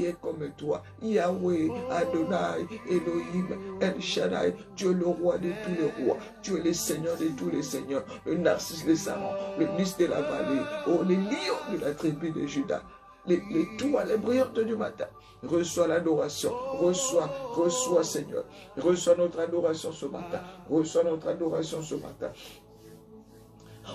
qui est comme toi. Yahweh, Adonai, Elohim, El Shaddai, tu es le roi de tous les rois. Tu es le Seigneur de tous les seigneurs. Le Narcisse des Sarons, le lys de la vallée. Oh, les lions de la tribu de Judas. Les tours, les brillantes du matin. Reçois l'adoration. Reçois, Seigneur. Reçois notre adoration ce matin. Reçois notre adoration ce matin.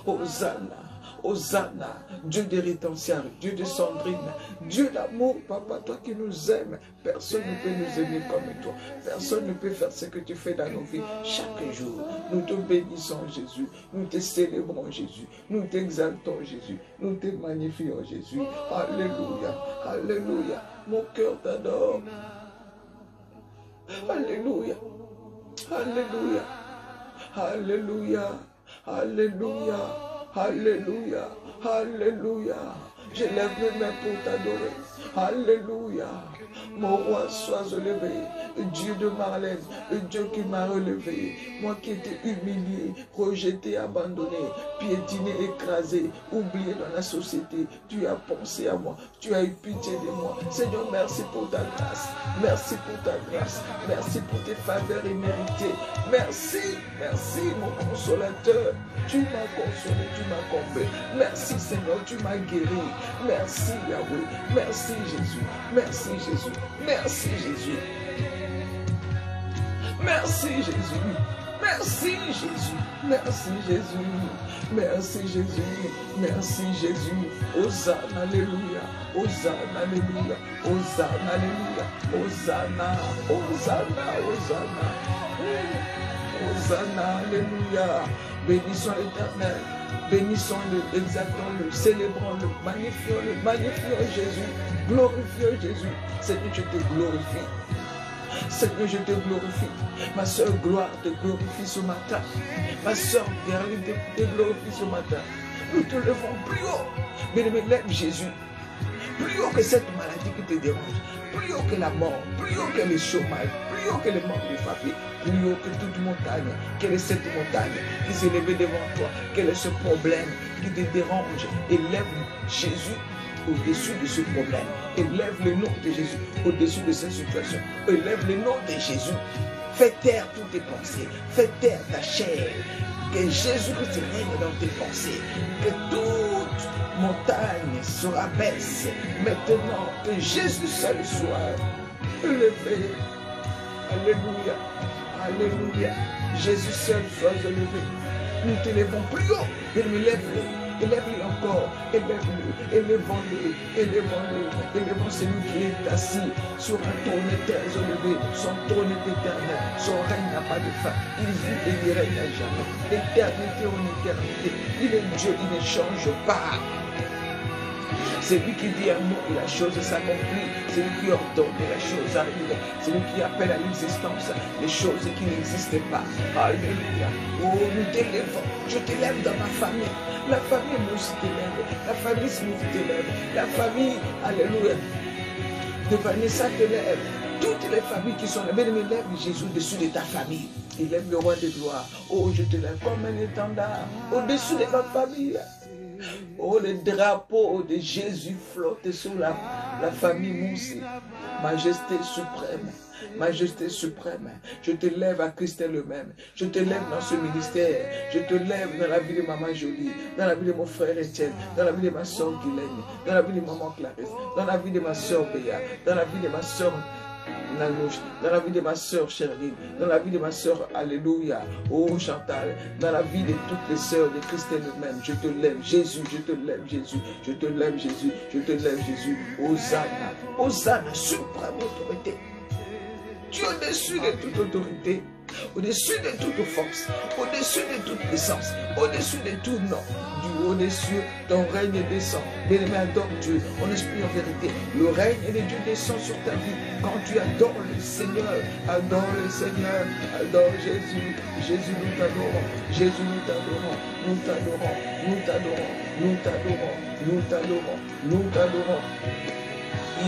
Hosanna, Hosanna, Dieu des rétentions, Dieu de Sandrine, Dieu d'amour, Papa, toi qui nous aimes, personne ne peut nous aimer comme toi, personne ne peut faire ce que tu fais dans nos vies chaque jour. Nous te bénissons Jésus, nous te célébrons Jésus, nous t'exaltons Jésus, nous te magnifions Jésus. Alléluia, Alléluia, mon cœur t'adore. Alléluia, Alléluia, Alléluia. Alléluia, Alléluia, Alléluia. Je lève mes mains pour t'adorer. Alléluia. Mon roi, sois élevé. Dieu de Marlène, Dieu qui m'a relevé. Moi qui étais humilié, rejeté, abandonné, piétiné, écrasé, oublié dans la société. Tu as pensé à moi. Tu as eu pitié de moi. Seigneur, merci pour ta grâce. Merci pour ta grâce. Merci pour tes faveurs imméritées. Merci, merci mon consolateur. Tu m'as consolé, tu m'as comblé. Merci Seigneur, tu m'as guéri. Merci Yahweh. Merci Jésus. Merci Jésus. Merci Jésus. Merci Jésus. Merci Jésus. Merci Jésus. Merci Jésus. Merci Jésus. Hosanna, Alléluia. Hosanna, Alléluia. Hosanna, Alléluia. Hosanna. Hosanna. Hosanna. Hosanna, Alléluia. Bénissons l'Éternel. Bénissons-le, exaltons-le, célébrons-le, magnifions Jésus, glorifions Jésus. Seigneur, je te glorifie. Seigneur, je te glorifie. Ma soeur Gloire te glorifie ce matin. Ma soeur Gerline te glorifie ce matin. Nous te levons plus haut. Bien-aimé, lève Jésus. Plus haut que cette maladie qui te dérange. Plus haut que la mort. Plus haut que le chômage. Plus haut que le manque de famille. Plus haut que toute montagne. Quelle est cette montagne qui s'est levée devant toi? Quel est ce problème qui te dérange? Élève Jésus au-dessus de ce problème. Élève le nom de Jésus au-dessus de cette situation. Élève le nom de Jésus. Fais taire toutes tes pensées. Fais taire ta chair. Que Jésus Christ règne dans tes pensées. Que toute montagne se rabaisse. Maintenant, que Jésus seul soit élevé. Alléluia. Alléluia. Jésus seul soit élevé. Nous t'élevons plus haut. Élève-le. Élève-le encore. Élève-le. Élevons-le. Élevons-le. Élevons celui qui est assis sur un trône élevé. Son trône est éternel. Son règne n'a pas de fin. Il vit et il règne à jamais. D'éternité en éternité. Il est Dieu, il ne change pas. C'est lui qui dit un mot et la chose s'accomplit. C'est lui qui ordonne et la chose arrive. C'est lui qui appelle à l'existence les choses qui n'existent pas. Alléluia. Oh, nous t'élèvons. Je t'élève dans ma famille. La famille nous t'élève. La famille nous t'élève. La famille, alléluia, de Vanessa t'élève. Toutes les familles qui sont là, mais lève Jésus au-dessus de ta famille. Il lève le roi de gloire. Oh, je te lève comme un étendard au-dessus de ma famille. Oh, le drapeau de Jésus flotte sur la famille Moussi. Majesté suprême. Majesté suprême. Je te lève à Christ elle-même. Je te lève dans ce ministère. Je te lève dans la vie de Maman Jolie, dans la vie de mon frère Etienne, dans la vie de ma soeur Guylaine, dans la vie de Maman Clarisse, dans la vie de ma soeur Béa, dans la vie de ma soeur Nanouche, dans la vie de ma soeur Sherline, dans la vie de ma soeur Alléluia, oh Chantal, dans la vie de toutes les sœurs de Christ elle-même. Je te lève Jésus, je te lève Jésus, je te lève Jésus, je te lève Jésus. Hosanna, Hosanna, suprême autorité. Tu es au-dessus de toute autorité, au-dessus de toute force, au-dessus de toute puissance, au-dessus de tout nom. Du haut des cieux, ton règne descend. Bien-aimé, adore Dieu en esprit en vérité. Le règne de Dieu descend sur ta vie. Quand tu adores le Seigneur, adore le Seigneur, adore Jésus. Jésus, nous t'adorons. Jésus, nous t'adorons. Nous t'adorons. Nous t'adorons. Nous t'adorons. Nous t'adorons. Nous t'adorons.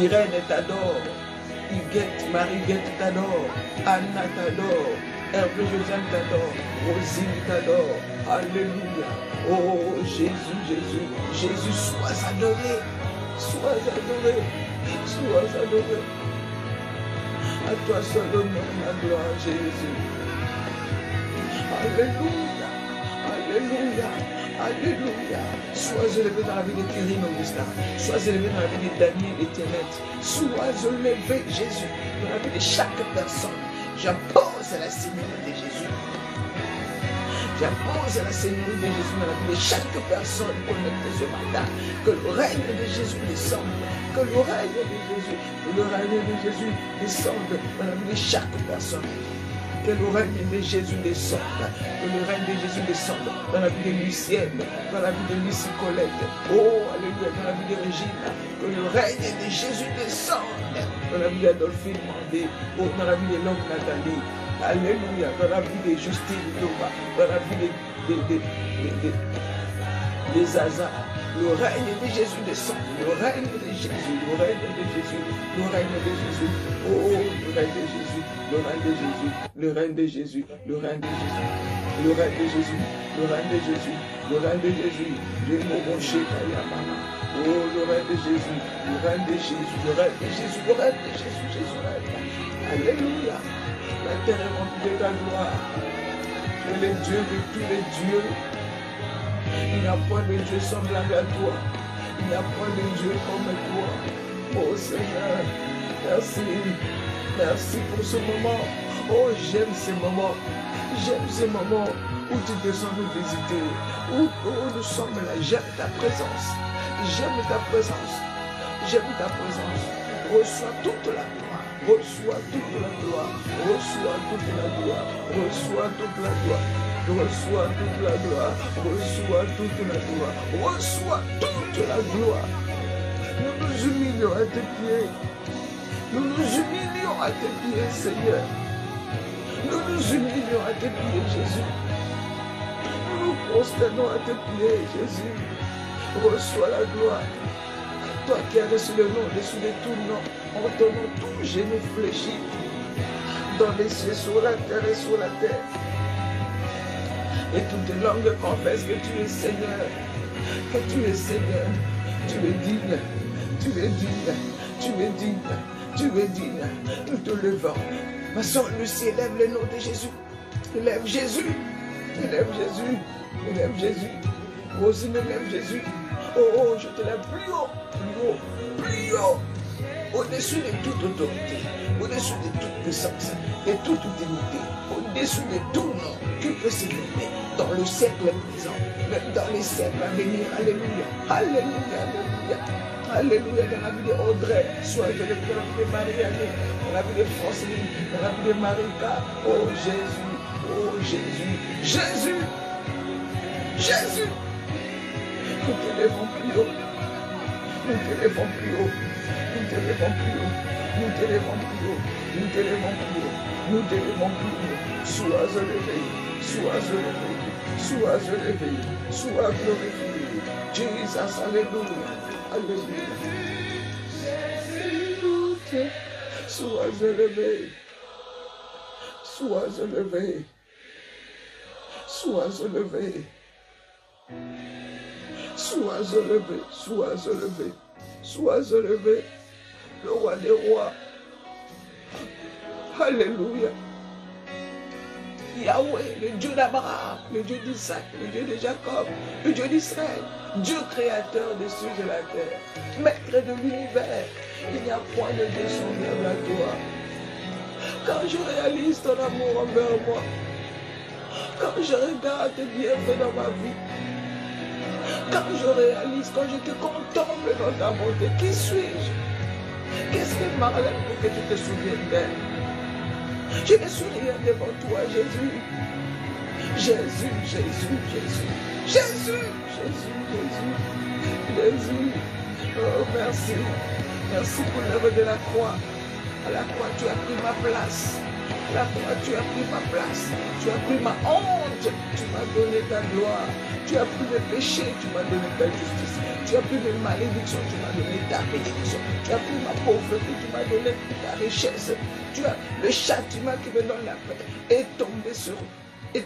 Irène t'adore. Huguette, Marie-Guette t'adore, Anna t'adore, Hervé Josiane t'adore, Rosine t'adore, Alléluia. Oh Jésus, Jésus, Jésus, sois adoré, Sois adoré. À toi seul l'honneur, la gloire, Jésus. Alléluia. Alléluia. Alléluia. Sois élevé dans la vie de Kyrim Augustin. Sois élevé dans la vie de Daniel et Ténet. Sois élevé, Jésus, dans la vie de chaque personne. J'impose la Seigneurie de Jésus. J'impose la Seigneurie de Jésus dans la vie de chaque personne connectée ce matin. Que le règne de Jésus descende. Que le règne de Jésus descende dans la vie de chaque personne. Que le règne de Jésus descende. Que le règne de Jésus descende dans la vie de Lucienne, dans la vie de Lucie Colette. Oh, alléluia, dans la vie de Régine. Que le règne de Jésus descende dans la vie d'Adolphine Mandé. Oh, dans la vie de l'homme Nathalie. Alléluia, dans la vie de Justine Thomas. Dans la vie de Zaza. Le règne de Jésus descend. Le règne de Jésus. Le règne de Jésus. Le règne de Jésus. Oh, le règne de Jésus. Le règne de Jésus. Le règne de Jésus. Le règne de Jésus. Le règne de Jésus. Le règne de Jésus. Le règne de Jésus. Dieu mon rocher, Kayamama. Oh, le règne de Jésus. Le règne de Jésus. Le règne de Jésus. Le règne de Jésus. Jésus règne. Alléluia. La terre est remplie de ta gloire. Tu es le Dieu de tous les dieux. Il n'y a point de Dieu semblable à toi. Il n'y a point de Dieu comme toi. Oh Seigneur, merci. Merci pour ce moment. Oh, j'aime ces moments. J'aime ces moments où tu descends nous visiter. Où nous sommes là. J'aime ta présence. J'aime ta présence. J'aime ta présence. Reçois toute la gloire. Reçois toute la gloire. Reçois toute la gloire. Reçois toute la gloire. Reçois toute la gloire. Reçois toute la gloire. Reçois toute la gloire. Nous nous humilions à tes pieds. Nous nous humilions à tes pieds, Seigneur. Nous nous humilions à tes pieds, Jésus. Nous nous prosternons à tes pieds, Jésus. Reçois la gloire. Toi qui as reçu le nom, au-dessus de tout nom, en ton nom, tout genou fléchit. Dans les cieux, sur la terre et sur la terre. Et toute langue confesse que tu es Seigneur. Que tu es Seigneur. Tu es digne. Tu es digne. Tu es digne. Tu es digne. Nous te levons. Ma soeur Lucie, élève le nom de Jésus. Élève Jésus. Élève Jésus. Élève Jésus. Rosine, élève Jésus. Oh, je te lève plus haut. Plus haut. Plus haut. Au-dessus de toute autorité. Au-dessus de toute puissance. De toute dignité. Au-dessus de tout nom qui peut s'élever dans le siècle présent, même dans les siècles à venir. Alléluia. Alléluia. Alléluia. Alléluia. Dans la vie de Audrey, sois élevé dans la vie de Marie-Anne, dans la vie de Francine, dans la vie de Marika. Oh Jésus. Oh Jésus. Jésus. Jésus. Nous te lèvons plus haut. Nous te lèvons plus haut. Nous te lèvons plus haut. Nous te lèvons plus haut. Nous te lèvons plus haut. Nous te lèvons plus haut. Sois élevé. Sois élevé. Sois élevé. Sois glorifié. Jesus, alléluia. Alléluia. Sois élevé. Sois élevé. Sois élevé. Sois élevé. Sois élevé. Sois élevé. Le roi des rois. Alléluia. Yahweh, le Dieu d'Abraham, le Dieu d'Isaac, le Dieu de Jacob, le Dieu d'Israël, Dieu créateur des cieux et de la terre, maître de l'univers, il n'y a point de Dieu semblable à toi. Quand je réalise ton amour envers moi, quand je regarde tes bienfaits dans ma vie, quand je réalise, quand je te contemple dans ta bonté, qui suis-je? Qu'est-ce que Marlène pour que tu te souviennes d'elle? Je ne suis rien devant toi, Jésus. Jésus, Jésus, Jésus. Jésus, Jésus, Jésus. Jésus. Oh, merci. Merci pour l'œuvre de la croix. À la croix, tu as pris ma place. À la croix, tu as pris ma place. Tu as pris ma honte. Tu m'as donné ta gloire. Tu as pris mes péchés. Tu m'as donné ta justice. Tu as pris mes malédictions. Tu m'as donné ta bénédiction. Tu as pris ma pauvreté. Tu m'as donné ta richesse. Tu as le châtiment qui me donne la paix. Est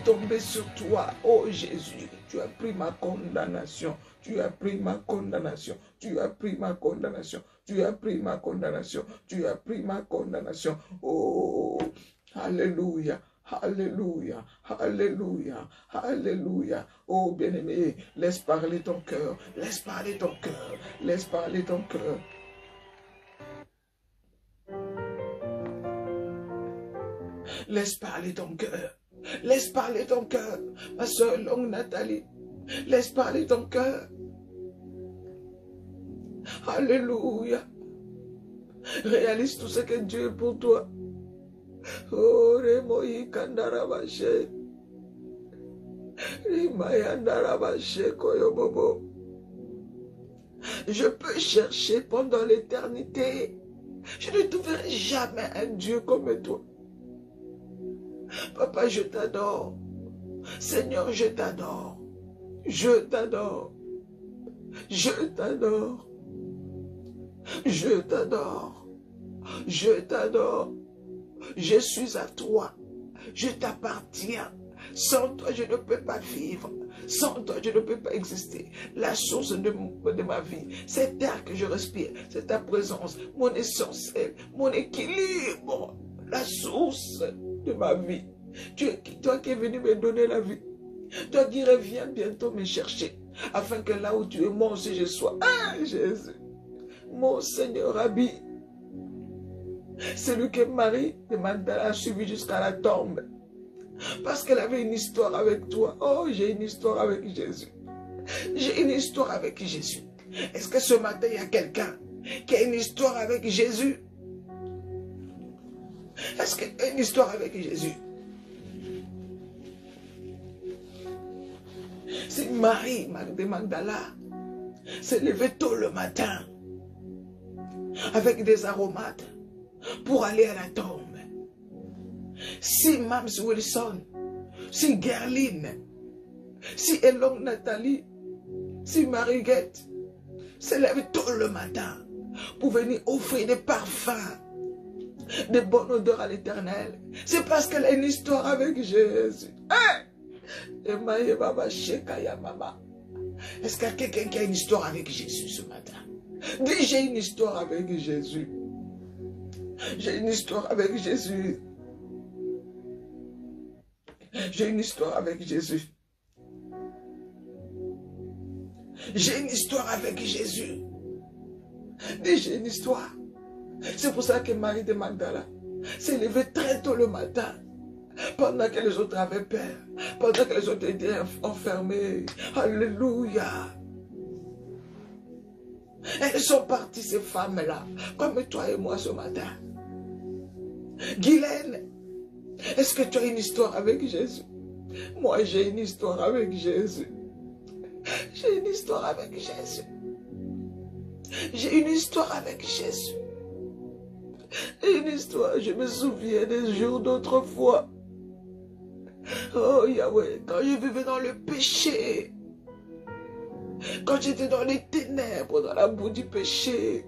tombé sur toi. Oh Jésus, tu as pris ma condamnation. Tu as pris ma condamnation. Tu as pris ma condamnation. Tu as pris ma condamnation. Tu as pris ma condamnation. Oh, alléluia. Alléluia, alléluia, alléluia. Oh bien-aimé, laisse parler ton cœur, laisse parler ton cœur, laisse parler ton cœur. Laisse parler ton cœur, laisse parler ton cœur. Ma soeur longue Nathalie, laisse parler ton cœur. Alléluia. Réalise tout ce que Dieu est pour toi. Oh, Remoï Kandarabashe. Rimayandarabashe Koyobobo. Je peux chercher pendant l'éternité. Je ne trouverai jamais un Dieu comme toi. Papa, je t'adore. Seigneur, je t'adore. Je t'adore. Je t'adore. Je t'adore. Je t'adore. Je suis à toi. Je t'appartiens. Sans toi, je ne peux pas vivre. Sans toi, je ne peux pas exister. La source de ma vie, c'est l'air que je respire, c'est ta présence, mon essentiel, mon équilibre, la source de ma vie. Toi qui es venu me donner la vie. Toi qui reviens bientôt me chercher, afin que là où tu es, moi aussi je sois. Ah, Jésus, mon Seigneur Rabbi. C'est lui que Marie de Magdala a suivi jusqu'à la tombe. Parce qu'elle avait une histoire avec toi. Oh, j'ai une histoire avec Jésus. J'ai une histoire avec Jésus. Est-ce que ce matin, il y a quelqu'un qui a une histoire avec Jésus? Est-ce qu'il y a une histoire avec Jésus? Si Marie de Magdala s'est levée tôt le matin avec des aromates pour aller à la tombe, si Mams Wilson, si Gerline, si Elon Nathalie, si Marie-Guette se lève tôt le matin pour venir offrir des parfums, de bonne odeur à l'Éternel, c'est parce qu'elle a une histoire avec Jésus. Hein? Est-ce qu'il y a quelqu'un qui a une histoire avec Jésus ce matin? Dis, j'ai une histoire avec Jésus. J'ai une histoire avec Jésus. J'ai une histoire avec Jésus. J'ai une histoire avec Jésus. Dis, j'ai une histoire. C'est pour ça que Marie de Magdala s'est levée très tôt le matin. Pendant que les autres avaient peur. Pendant que les autres étaient enfermés. Alléluia. Elles sont parties, ces femmes-là, comme toi et moi ce matin. Guylaine, est-ce que tu as une histoire avec Jésus? Moi, j'ai une histoire avec Jésus. J'ai une histoire avec Jésus. J'ai une histoire avec Jésus. Une histoire, je me souviens des jours d'autrefois. Oh Yahweh, quand je vivais dans le péché, quand j'étais dans les ténèbres, dans la boue du péché,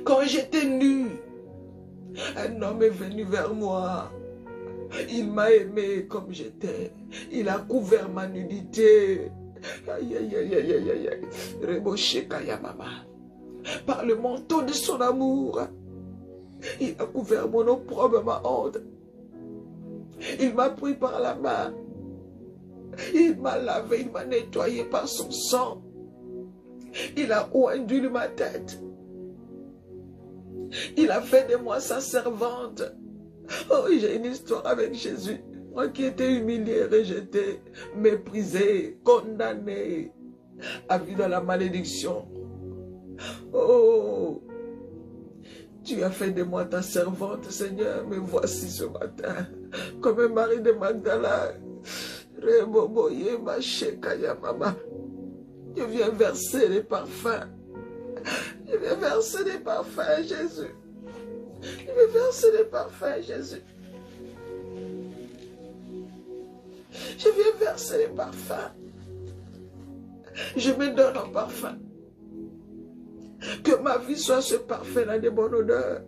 quand j'étais nu, un homme est venu vers moi. Il m'a aimé comme j'étais. Il a couvert ma nudité. Aïe, aïe, aïe, aïe, aïe, aïe, aïe. Reboché Kayamama. Par le manteau de son amour, il a couvert mon opprobre, ma honte. Il m'a pris par la main. Il m'a lavé, il m'a nettoyé par son sang. Il a oindu ma tête. Il a fait de moi sa servante. Oh, j'ai une histoire avec Jésus. Moi qui étais humilié, rejeté, méprisé, condamné à vivre dans la malédiction. Oh, tu as fait de moi ta servante, Seigneur. Me voici ce matin, comme Marie de Magdala. Reboboye ma shekaya mama. Je viens verser les parfums. Je viens verser des parfums, Jésus. Je viens verser des parfums, Jésus. Je viens verser les parfums. Je me donne en parfum. Que ma vie soit ce parfum-là de bonne odeur.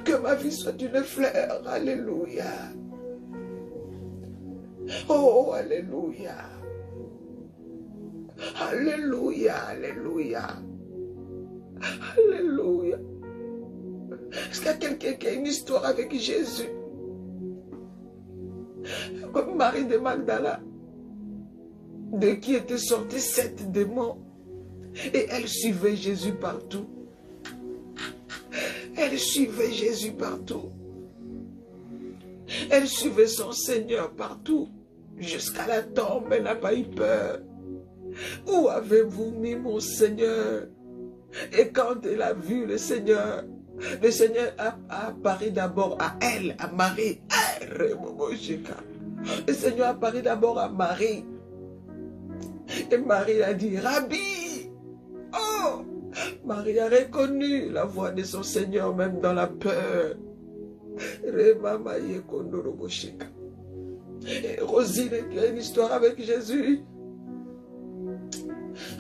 Que ma vie soit une fleur. Alléluia. Oh, alléluia. Alléluia, alléluia. Alléluia. Est-ce qu'il y a quelqu'un qui a une histoire avec Jésus? Comme Marie de Magdala, de qui étaient sortis 7 démons. Et elle suivait Jésus partout. Elle suivait Jésus partout. Elle suivait son Seigneur partout. Jusqu'à la tombe, elle n'a pas eu peur. Où avez-vous mis mon Seigneur? Et quand elle a vu le Seigneur a apparu d'abord à elle, à Marie. Le Seigneur a apparu d'abord à Marie. Et Marie a dit, Rabbi! Oh! Marie a reconnu la voix de son Seigneur, même dans la peur. Et Rosine, tu as une histoire avec Jésus?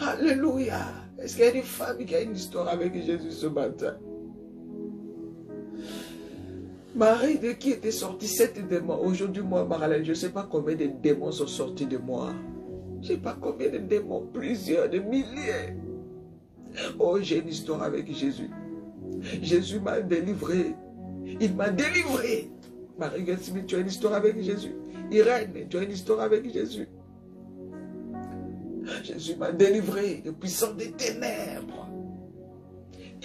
Alléluia! Est-ce qu'il y a une femme qui a une histoire avec Jésus ce matin? Marie, de qui était sorti 7 démons? Aujourd'hui, moi, Marlène, je ne sais pas combien de démons sont sortis de moi. Je ne sais pas combien de démons, plusieurs, de milliers. Oh, j'ai une histoire avec Jésus. Jésus m'a délivré. Il m'a délivré. Marie-Smith, tu as une histoire avec Jésus. Irène, tu as une histoire avec Jésus. Jésus m'a délivré des puissants des ténèbres.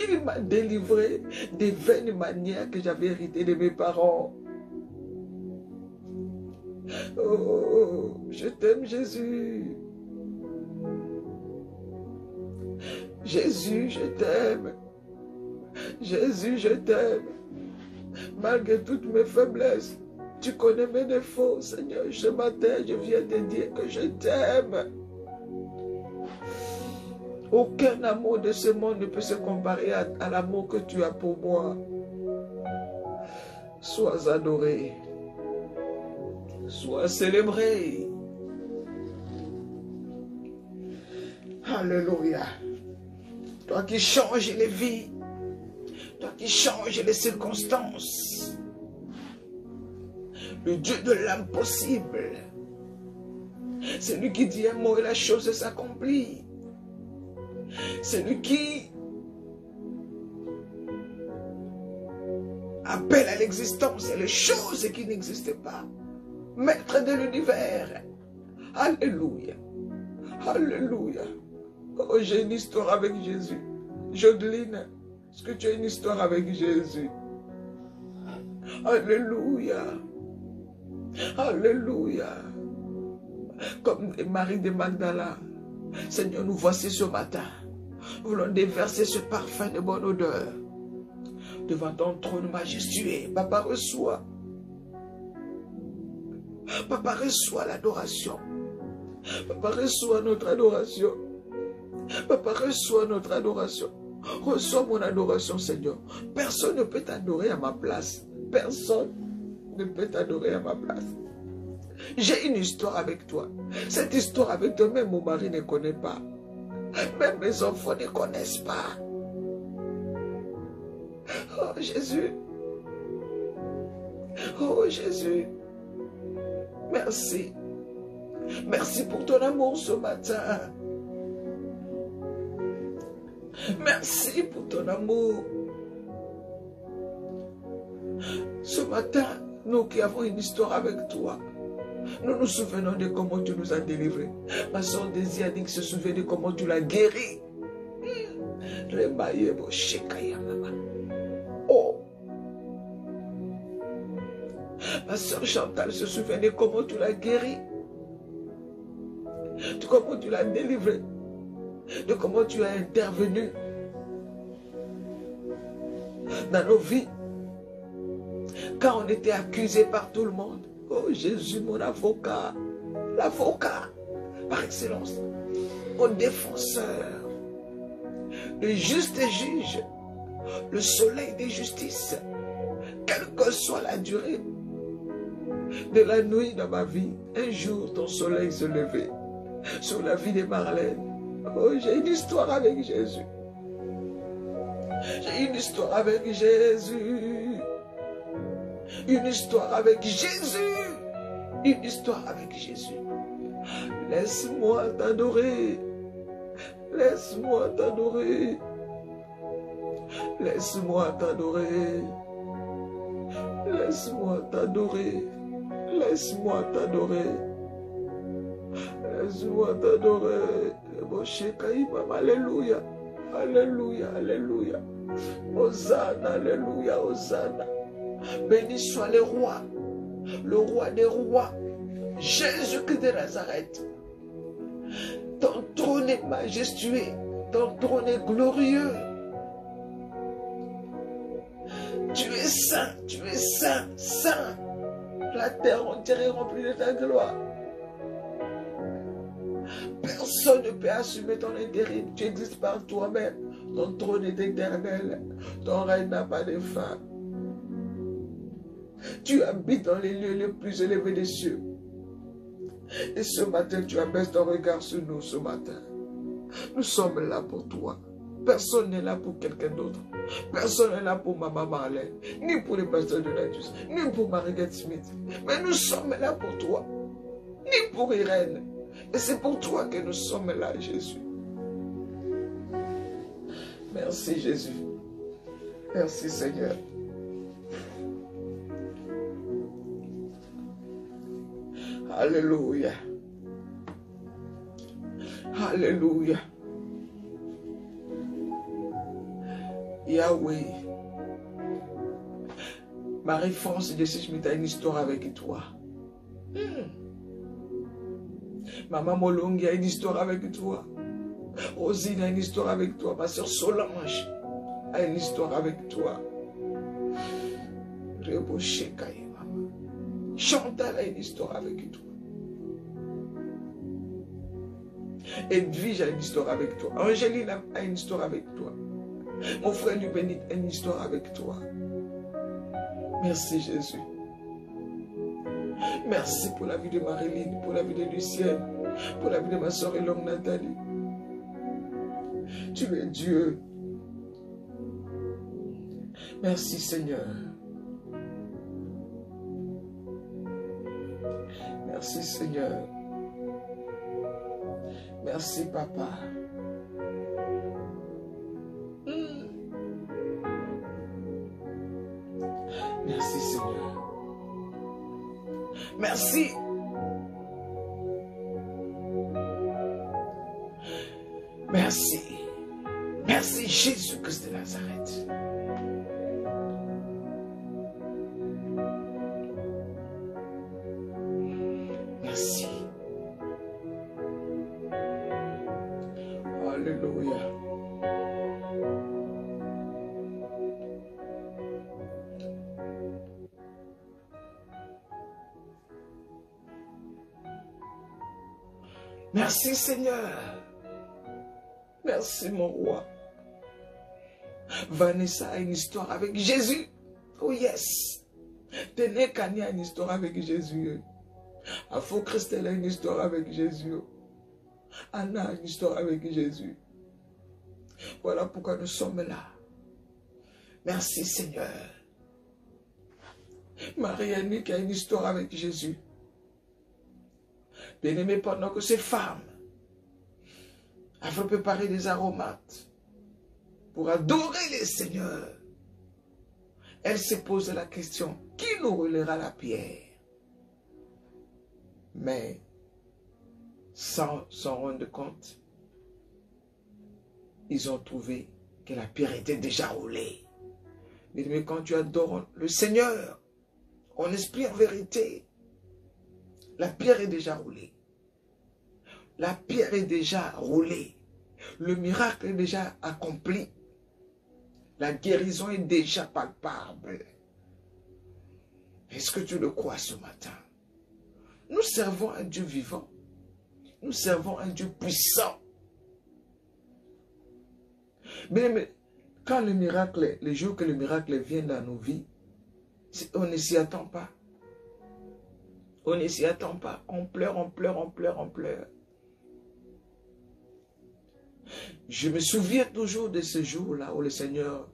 Il m'a délivré des vaines manières que j'avais héritées de mes parents. Oh, je t'aime Jésus. Jésus, je t'aime. Jésus, je t'aime. Malgré toutes mes faiblesses, tu connais mes défauts, Seigneur. Ce matin, je viens te dire que je t'aime. Aucun amour de ce monde ne peut se comparer à l'amour que tu as pour moi. Sois adoré. Sois célébré. Alléluia. Toi qui changes les vies. Toi qui changes les circonstances. Le Dieu de l'impossible. C'est lui qui dit un mot et la chose s'accomplit. C'est lui qui appelle à l'existence les choses qui n'existent pas. Maître de l'univers. Alléluia. Alléluia. Oh, j'ai une histoire avec Jésus. Jodeline, est-ce que tu as une histoire avec Jésus? Alléluia. Alléluia. Comme Marie de Magdala. Seigneur, nous voici ce matin. Nous voulons déverser ce parfum de bonne odeur devant ton trône majestueux. Papa, reçois. Papa, reçois l'adoration. Papa, reçois notre adoration. Papa, reçois notre adoration. Reçois mon adoration, Seigneur. Personne ne peut t'adorer à ma place. Personne ne peut t'adorer à ma place. J'ai une histoire avec toi. Cette histoire avec toi, même mon mari ne connaît pas. Même mes enfants ne connaissent pas. Oh Jésus. Oh Jésus. Merci. Merci pour ton amour ce matin. Merci pour ton amour. Ce matin, nous qui avons une histoire avec toi, nous nous souvenons de comment tu nous as délivrés. Ma soeur Désir a dit que se souvient de comment tu l'as guéri. Oh. Ma soeur Chantal se souvient de comment tu l'as guéri. De comment tu l'as délivré. De comment tu as intervenu dans nos vies. Quand on était accusé par tout le monde. Oh Jésus, mon avocat, l'avocat par excellence, mon défenseur, le juste juge, le soleil de justice, quelle que soit la durée de la nuit dans ma vie, un jour ton soleil se levait sur la vie de Marlène. Oh, j'ai une histoire avec Jésus. J'ai une histoire avec Jésus. Une histoire avec Jésus. Une histoire avec Jésus. Laisse-moi t'adorer. Laisse-moi t'adorer. Laisse-moi t'adorer. Laisse-moi t'adorer. Laisse-moi t'adorer. Laisse-moi t'adorer. Alléluia. Alléluia. Alléluia. Hosanna. Alléluia. Hosanna. Béni soit le roi des rois, Jésus-Christ de Nazareth. Ton trône est majestueux, ton trône est glorieux. Tu es saint, saint. La terre entière est remplie de ta gloire. Personne ne peut assumer ton intérim. Tu existes par toi-même. Ton trône est éternel. Ton règne n'a pas de fin. Tu habites dans les lieux les plus élevés des cieux. Et ce matin, tu abaisses ton regard sur nous ce matin. Nous sommes là pour toi. Personne n'est là pour quelqu'un d'autre. Personne n'est là pour Maman Marlène, ni pour les pasteurs de Nadius, ni pour Marie-Gette Smith. Mais nous sommes là pour toi, ni pour Irène. Et c'est pour toi que nous sommes là, Jésus. Merci, Jésus. Merci, Seigneur. Alléluia. Alléluia. Yahweh. Marie-France de Schmitt a une histoire avec toi. Maman Molongi a une histoire avec toi. Rosine a une histoire avec toi. Ma soeur Solange a une histoire avec toi. Rebo Shekaye, maman. Chantal a une histoire avec toi. Edwige a une histoire avec toi. Angéline a une histoire avec toi. Mon frère Nubénit a une histoire avec toi. Merci Jésus. Merci pour la vie de Marilyn, pour la vie de Lucienne, pour la vie de ma soeur Elong Nathalie. Tu es Dieu. Merci Seigneur. Merci Seigneur. Merci Papa. Merci Seigneur. Merci. Merci. Merci Jésus-Christ de Nazareth. Merci. Alléluia. Merci Seigneur. Merci mon roi. Vanessa a une histoire avec Jésus. Oh yes. Téné Kani a une histoire avec Jésus. Afo Christelle a une histoire avec Jésus. Anna a une histoire avec Jésus. Voilà pourquoi nous sommes là. Merci Seigneur. Marie-Annick a une histoire avec Jésus. Bien-aimé, pendant que ces femmes avaient préparé des aromates pour adorer les seigneurs, elle se pose la question, qui nous roulera la pierre? Mais sans s'en rendre compte, ils ont trouvé que la pierre était déjà roulée. Mais quand tu adores le Seigneur, en esprit, en vérité, la pierre est déjà roulée. La pierre est déjà roulée. Le miracle est déjà accompli. La guérison est déjà palpable. Est-ce que tu le crois ce matin? Nous servons un Dieu vivant. Nous servons un Dieu puissant. Mais quand le miracle, les jours que le miracle vient dans nos vies, on ne s'y attend pas. On ne s'y attend pas. On pleure, on pleure, on pleure, on pleure. Je me souviens toujours de ce jour-là où le Seigneur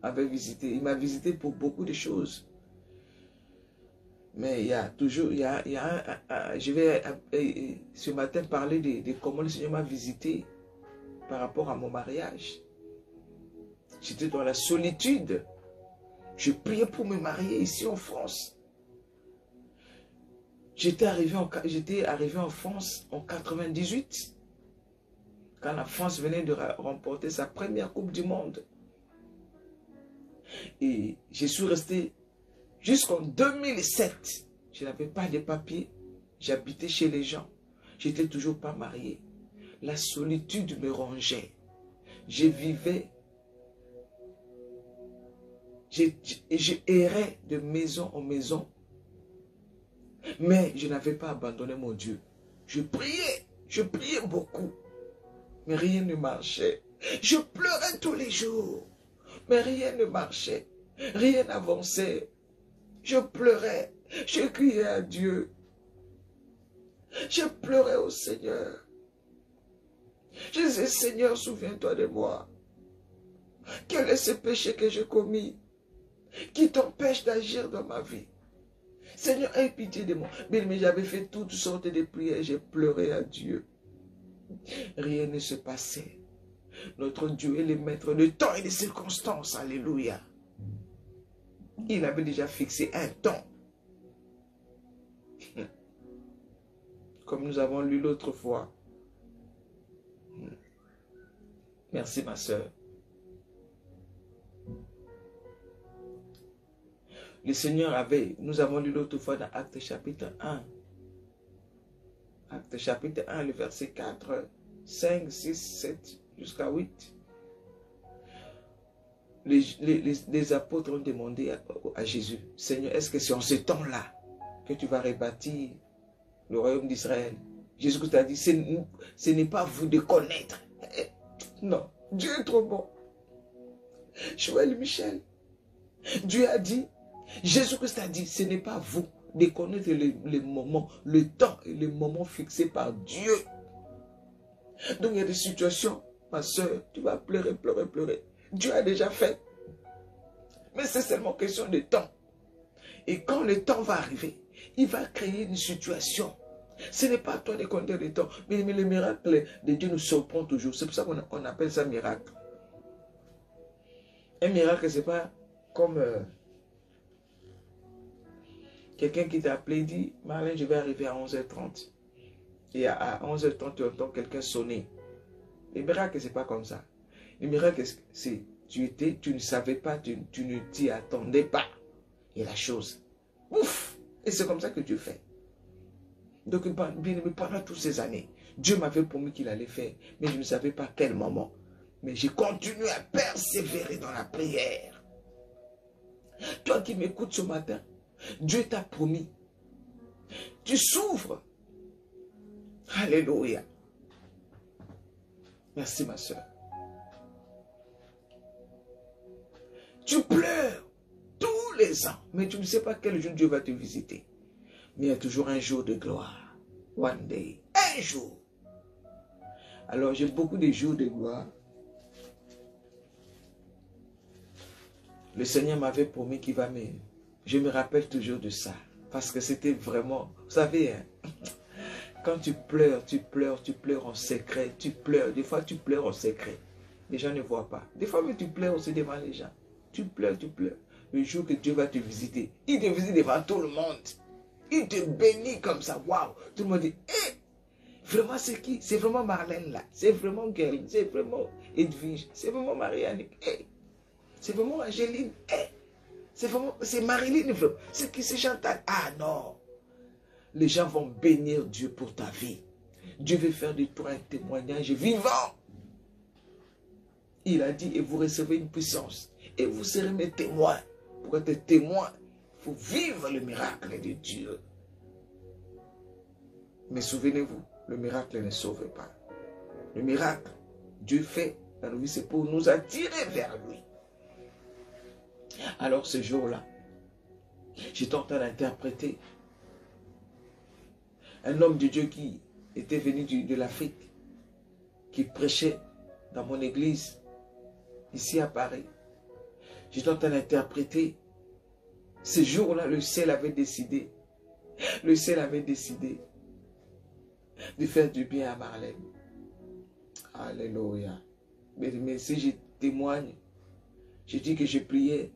avait visité. Il m'a visité pour beaucoup de choses. Mais il y a toujours, je vais ce matin parler de comment le Seigneur m'a visité par rapport à mon mariage. J'étais dans la solitude. Je priais pour me marier ici en France. J'étais arrivé en France en 98, quand la France venait de remporter sa première Coupe du Monde. Et je suis resté jusqu'en 2007. Je n'avais pas de papiers. J'habitais chez les gens. J'étais toujours pas marié. La solitude me rongeait. Je vivais. Je errais de maison en maison. Mais je n'avais pas abandonné mon Dieu. Je priais beaucoup. Mais rien ne marchait. Je pleurais tous les jours. Mais rien ne marchait. Rien n'avançait. Je pleurais. Je criais à Dieu. Je pleurais au Seigneur. Je disais, Seigneur, souviens-toi de moi. Quel est ce péché que j'ai commis qui t'empêche d'agir dans ma vie? Seigneur, aie pitié de moi. Mais j'avais fait toutes sortes de prières. J'ai pleuré à Dieu. Rien ne se passait. Notre Dieu est le maître de temps et des circonstances. Alléluia. Il avait déjà fixé un temps. Comme nous avons lu l'autre fois. Merci ma soeur. Le Seigneur avait, nous avons lu l'autre fois dans Actes chapitre 1. Actes chapitre 1, le verset 4, 5, 6, 7 jusqu'à 8. Les apôtres ont demandé à Jésus, Seigneur, est-ce que c'est en ce temps-là que tu vas rebâtir le royaume d'Israël? Jésus a dit, ce n'est pas vous de connaître. Non, Dieu est trop bon. Joël Michel, Dieu a dit, Jésus-Christ a dit, ce n'est pas vous de connaître les moments, le temps et les moments fixés par Dieu. Donc il y a des situations, ma soeur, tu vas pleurer, pleurer, pleurer. Dieu a déjà fait. Mais c'est seulement question de temps. Et quand le temps va arriver, il va créer une situation. Ce n'est pas à toi de compter le temps. Mais le miracle de Dieu nous surprend toujours. C'est pour ça qu'on appelle ça miracle. Un miracle, ce n'est pas comme quelqu'un qui t'a appelé et dit, Marlène, je vais arriver à 11h30. Et à 11h30, tu entends quelqu'un sonner. Le miracle, ce n'est pas comme ça. Le miracle, c'est tu ne savais pas, tu ne t'y attendais pas. Et la chose, ouf! Et c'est comme ça que Dieu fait. Donc, bien aimé, pendant toutes ces années, Dieu m'avait promis qu'il allait faire, mais je ne savais pas quel moment. Mais j'ai continué à persévérer dans la prière. Toi qui m'écoutes ce matin, Dieu t'a promis. Tu souffres. Alléluia. Merci ma soeur. Tu pleures tous les ans, mais tu ne sais pas quel jour Dieu va te visiter. Mais il y a toujours un jour de gloire. One day. Un jour. Alors j'ai beaucoup de jours de gloire. Le Seigneur m'avait promis qu'il va m'aider. Je me rappelle toujours de ça. Parce que c'était vraiment... Vous savez, hein, quand tu pleures, tu pleures, tu pleures en secret. Tu pleures. Des fois, tu pleures en secret. Les gens ne voient pas. Des fois, mais tu pleures aussi devant les gens. Tu pleures, tu pleures. Le jour que Dieu va te visiter, il te visite devant tout le monde. Il te bénit comme ça. Waouh! Tout le monde dit, hé! Vraiment, c'est qui? C'est vraiment Marlène là. C'est vraiment Gaëlle. C'est vraiment Edwige. C'est vraiment Marianne. Hey. C'est vraiment Angéline. Hey. C'est Marilyn. C'est qui? C'est Chantal. Ah non! Les gens vont bénir Dieu pour ta vie. Dieu veut faire de toi un témoignage vivant. Il a dit, et vous recevez une puissance. Et vous serez mes témoins. Pour être témoin, il faut vivre le miracle de Dieu. Mais souvenez-vous, le miracle ne sauve pas. Le miracle, Dieu fait dans nos vies, c'est pour nous attirer vers lui. Alors ce jour-là, j'étais en train d'interpréter un homme de Dieu qui était venu de l'Afrique, qui prêchait dans mon église, ici à Paris. J'étais en train d'interpréter. Ce jour-là, le ciel avait décidé. Le ciel avait décidé de faire du bien à Marlène. Alléluia. Mais si je témoigne, J'ai dit que je priais.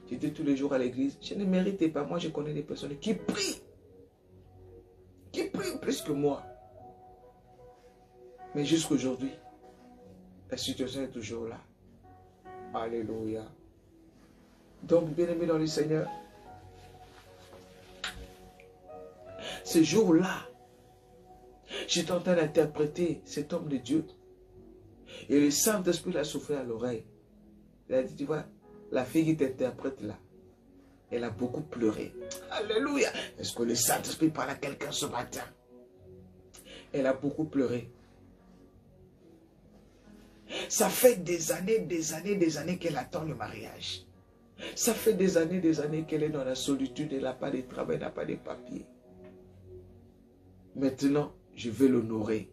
J'étais tous les jours à l'église. Je ne méritais pas. Moi, je connais des personnes qui prient. Qui prient plus que moi. Mais jusqu'aujourd'hui, la situation est toujours là. Alléluia. Donc, bien-aimé dans le Seigneur, ce jour-là, j'étais en train d'interpréter cet homme de Dieu. Et le Saint-Esprit l'a soufflé à l'oreille. Il a dit, tu vois, la fille qui t'interprète là, elle a beaucoup pleuré. Alléluia. Est-ce que le Saint-Esprit parle à quelqu'un ce matin? Elle a beaucoup pleuré. Ça fait des années qu'elle attend le mariage. Ça fait des années qu'elle est dans la solitude, elle n'a pas de travail, elle n'a pas de papiers. Maintenant, je vais l'honorer.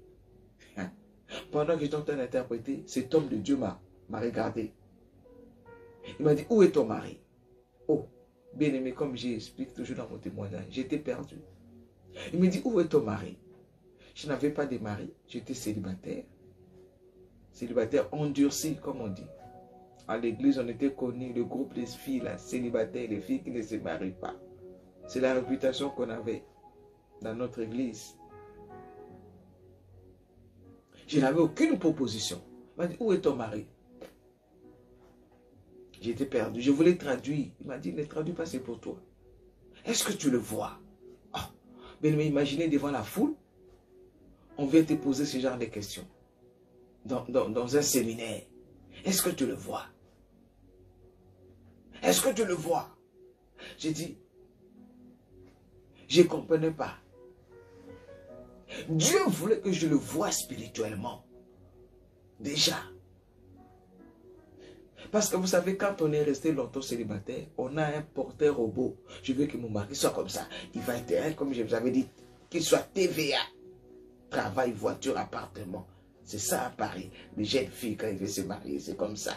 Pendant que j'étais en train d'interpréter, cet homme de Dieu m'a regardé. Il m'a dit, où est ton mari? Oh, bien aimé, comme j'explique toujours dans mon témoignage, j'étais perdu. Il me dit, où est ton mari? Je n'avais pas de mari, j'étais célibataire. Célibataire endurci, comme on dit. À l'église, on était connus, le groupe des filles là, célibataires, les filles qui ne se marient pas. C'est la réputation qu'on avait dans notre église. Je n'avais aucune proposition. Il m'a dit, où est ton mari? J'étais perdu. Je voulais traduire. Il m'a dit, ne traduis pas, c'est pour toi. Est-ce que tu le vois? Oh, mais imaginez devant la foule, on vient te poser ce genre de questions. Dans un séminaire. Est-ce que tu le vois? Est-ce que tu le vois? J'ai dit, je ne comprenais pas. Dieu voulait que je le voie spirituellement. Déjà. Parce que vous savez, quand on est resté longtemps célibataire, on a un porteur robot. Je veux que mon mari soit comme ça. Il va être, comme je vous avais dit, qu'il soit TVA. Travail, voiture, appartement. C'est ça à Paris. Les jeunes filles, quand ils veulent se marier, c'est comme ça.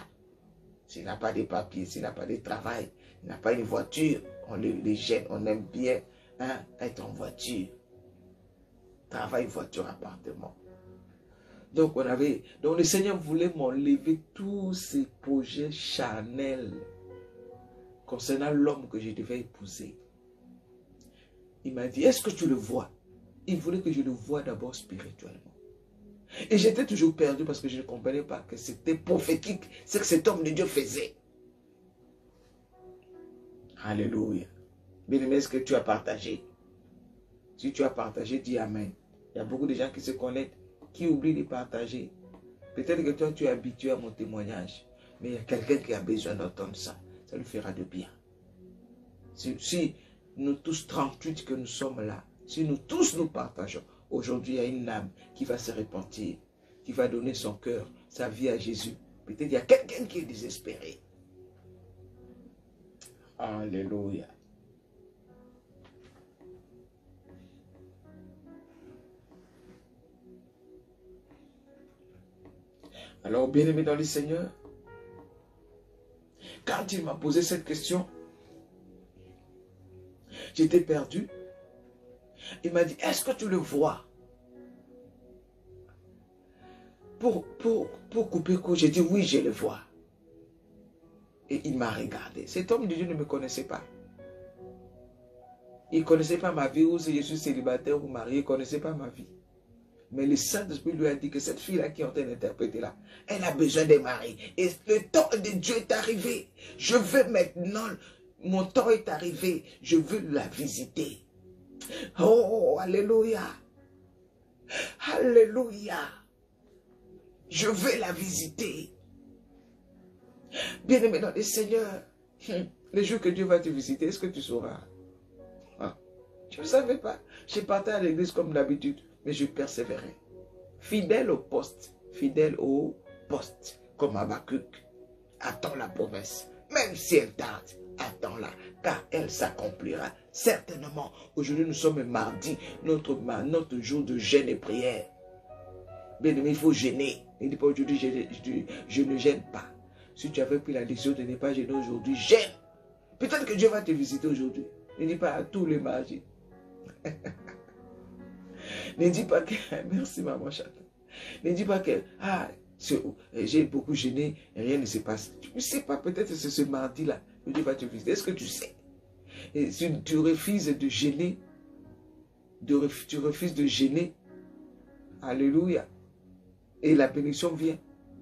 S'il n'a pas de papiers, s'il n'a pas de travail, il n'a pas une voiture, les jeunes, on aime bien être en voiture. Travail, voiture, appartement. Donc, donc le Seigneur voulait m'enlever tous ces projets charnels concernant l'homme que je devais épouser. Il m'a dit, est-ce que tu le vois? Il voulait que je le voie d'abord spirituellement. Et j'étais toujours perdu parce que je ne comprenais pas que c'était prophétique, ce que cet homme de Dieu faisait. Alléluia. Bien-aimé, est-ce que tu as partagé? Si tu as partagé, dis Amen. Il y a beaucoup de gens qui se connectent, qui oublient de partager. Peut-être que toi, tu es habitué à mon témoignage, mais il y a quelqu'un qui a besoin d'entendre ça. Ça lui fera de bien. Si nous tous 38 que nous sommes là, si nous tous nous partageons, aujourd'hui, il y a une âme qui va se repentir, qui va donner son cœur, sa vie à Jésus. Peut-être il y a quelqu'un qui est désespéré. Alléluia. Alors, bien-aimé dans le Seigneur, quand il m'a posé cette question, j'étais perdu. Il m'a dit, est-ce que tu le vois? Pour couper court, j'ai dit, oui, je le vois. Et il m'a regardé. Cet homme de Dieu ne me connaissait pas. Il ne connaissait pas ma vie, ou si je suis célibataire ou marié, il ne connaissait pas ma vie. Mais le Saint-Esprit lui a dit que cette fille-là qui est en train d'interpréter là, elle a besoin de mari. Et le temps de Dieu est arrivé. Je veux maintenant, mon temps est arrivé. Je veux la visiter. Oh, alléluia. Alléluia. Je veux la visiter. Bien-aimé dans le Seigneur, le jour que Dieu va te visiter, est-ce que tu sauras? Je ne savais pas. J'ai parti à l'église comme d'habitude, mais je persévérais. Fidèle au poste, comme Habakkuk. Attends la promesse. Même si elle tarde, attends-la, car elle s'accomplira certainement. Aujourd'hui, nous sommes mardi, notre jour de jeûne et prière. Bien aimé, il faut gêner. Il ne dit pas aujourd'hui, je ne gêne pas. Si tu avais pris la décision de ne pas gêner aujourd'hui, gêne. Peut-être que Dieu va te visiter aujourd'hui. Ne dis pas à tous les mardis. Ne dis pas que... Merci maman chatte. Ne dis pas que... J'ai beaucoup gêné, et rien ne se passe. Tu ne sais pas, peut-être c'est ce mardi-là que Dieu va te visiter. Est-ce que tu sais? Et si tu refuses de gêner, tu refuses de gêner, alléluia, et la bénédiction vient.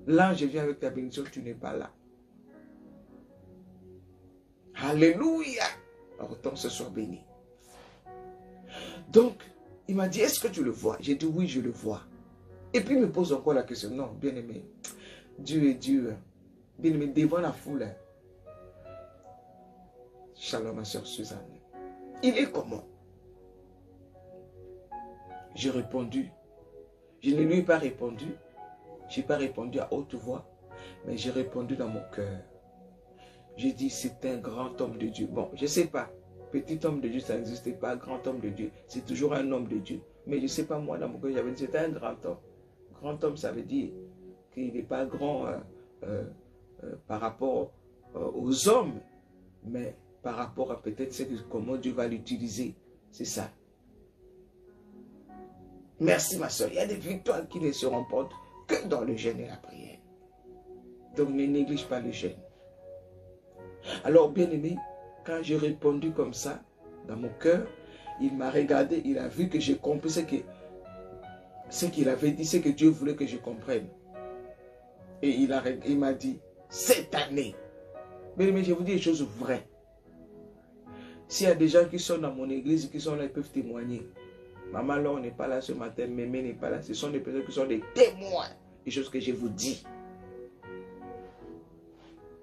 L'ange vient avec ta bénédiction, tu n'es pas là. Alléluia. Alors, ton ce soit béni. Donc, il m'a dit, est-ce que tu le vois? J'ai dit, oui, je le vois. Et puis, il me pose encore la question. Non, bien-aimé, Dieu est Dieu. Bien-aimé, devant la foule. Shalom, ma soeur Suzanne. Il est comment? J'ai répondu. Je ne lui ai pas répondu. Je n'ai pas répondu à haute voix. Mais j'ai répondu dans mon cœur. J'ai dit, c'est un grand homme de Dieu. Bon, je ne sais pas. Petit homme de Dieu, ça n'existait pas. Grand homme de Dieu, c'est toujours un homme de Dieu. Mais je ne sais pas, moi, dans mon cœur, j'avais dit, c'est un grand homme. Grand homme, ça veut dire qu'il n'est pas grand par rapport aux hommes, mais par rapport à peut-être comment Dieu va l'utiliser. C'est ça. Merci, ma soeur. Il y a des victoires qui ne se remportent que dans le jeûne et la prière. Donc, ne néglige pas le jeûne. Alors, bien-aimé, quand j'ai répondu comme ça, dans mon cœur, il m'a regardé, il a vu que j'ai compris ce qu'il avait dit, ce que Dieu voulait que je comprenne. Et il m'a dit, cette année, bien-aimé, je vous dis des choses vraies. S'il y a des gens qui sont dans mon église, qui sont là, ils peuvent témoigner. Maman Laure n'est pas là ce matin, Mémé n'est pas là. Ce sont des personnes qui sont des témoins des choses que je vous dis.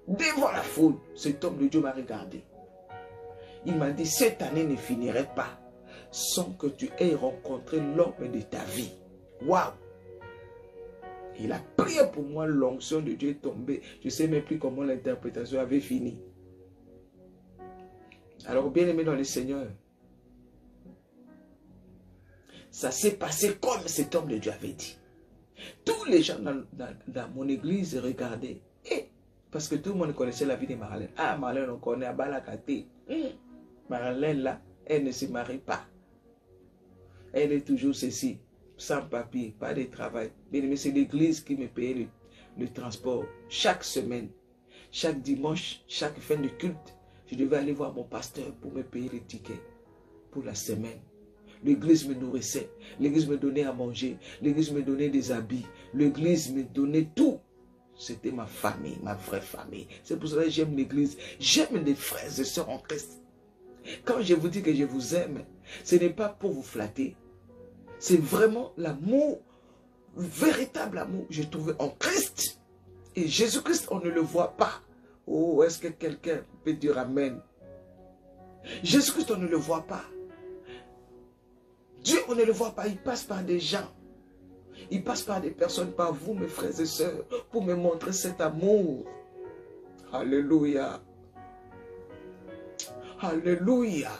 Devant la foule, cet homme de Dieu m'a regardé. Il m'a dit, cette année ne finirait pas sans que tu aies rencontré l'homme de ta vie. Waouh! Il a prié pour moi, l'onction de Dieu est tombée. Je ne sais même plus comment l'interprétation avait fini. Alors, bien aimé dans le Seigneur, ça s'est passé comme cet homme de Dieu avait dit. Tous les gens dans mon église regardaient. Parce que tout le monde connaissait la vie de Marlène. Ah, Marlène, on connaît à Balakate. Marlène, là, elle ne se marie pas. Elle est toujours ceci, sans papier, pas de travail. Mais c'est l'église qui me payait le transport. Chaque semaine, chaque dimanche, chaque fin de culte, je devais aller voir mon pasteur pour me payer les tickets pour la semaine. L'église me nourrissait, l'église me donnait à manger, l'église me donnait des habits, l'église me donnait tout. C'était ma famille, ma vraie famille. C'est pour cela que j'aime l'église. J'aime les frères et sœurs en Christ. Quand je vous dis que je vous aime, ce n'est pas pour vous flatter. C'est vraiment l'amour, le véritable amour que j'ai trouvé en Christ. Et Jésus-Christ, on ne le voit pas. Oh, est-ce que quelqu'un peut dire amen? Jésus-Christ, on ne le voit pas. Dieu, on ne le voit pas. Il passe par des gens. Il passe par des personnes, par vous, mes frères et sœurs, pour me montrer cet amour. Alléluia. Alléluia.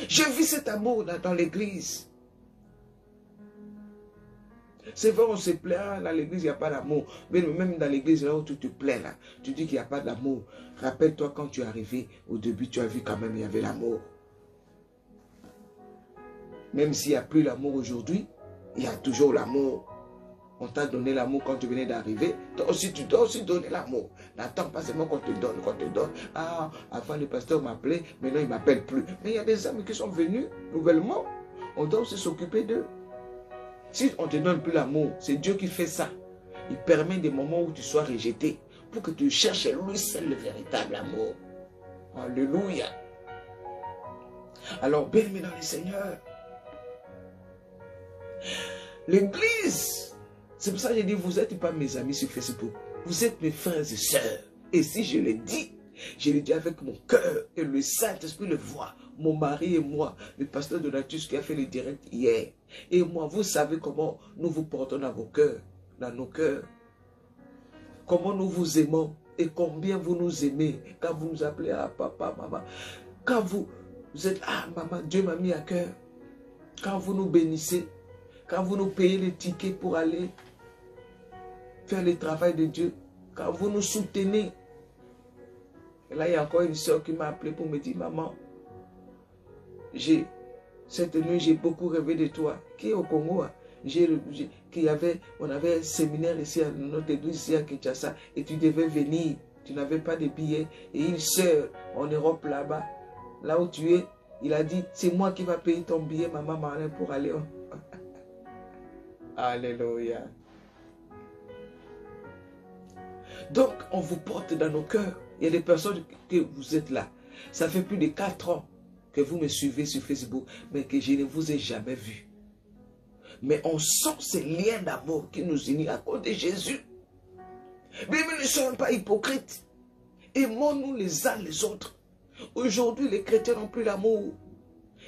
Je vis cet amour dans l'église. C'est vrai, on se plaint, dans l'église, il n'y a pas d'amour. Mais même dans l'église, là où tu te plains, là, tu dis qu'il n'y a pas d'amour. Rappelle-toi, quand tu es arrivé, au début, tu as vu quand même, il y avait l'amour. Même s'il n'y a plus l'amour aujourd'hui, il y a toujours l'amour. On t'a donné l'amour quand tu venais d'arriver. Toi aussi, tu dois aussi donner l'amour. N'attends pas seulement qu'on te donne, Ah, avant le pasteur m'appelait, maintenant il ne m'appelle plus. Mais il y a des amis qui sont venus nouvellement. On doit aussi s'occuper d'eux. Si on ne te donne plus l'amour, c'est Dieu qui fait ça. Il permet des moments où tu sois rejeté pour que tu cherches lui seul le véritable amour. Alléluia. Alors, bien-aimé dans le Seigneur, l'église, c'est pour ça que j'ai dit, vous n'êtes pas mes amis sur Facebook, vous êtes mes frères et sœurs. Et si je le dis avec mon cœur, et le Saint-Esprit le voit, mon mari et moi, le pasteur Donatus qui a fait le direct hier, et moi, vous savez comment nous vous portons dans vos cœurs, dans nos cœurs, comment nous vous aimons, et combien vous nous aimez, quand vous nous appelez à papa, maman, quand vous êtes, ah maman, Dieu m'a mis à cœur, quand vous nous bénissez, quand vous nous payez les tickets pour aller faire le travail de Dieu, quand vous nous soutenez. Et là, il y a encore une soeur qui m'a appelé pour me dire, maman, cette nuit, j'ai beaucoup rêvé de toi. Qui est au Congo? on avait un séminaire ici à notre église ici à Kinshasa et tu devais venir. Tu n'avais pas de billets. Et une sœur en Europe là-bas, là où tu es, il a dit, c'est moi qui va payer ton billet, maman Marlène, pour aller. Alléluia. Donc, on vous porte dans nos cœurs. Il y a des personnes que vous êtes là. Ça fait plus de 4 ans que vous me suivez sur Facebook, mais que je ne vous ai jamais vu. Mais on sent ces liens d'amour qui nous unissent à cause de Jésus. Mais nous ne sommes pas hypocrites. Aimons-nous les uns les autres. Aujourd'hui, les chrétiens n'ont plus l'amour.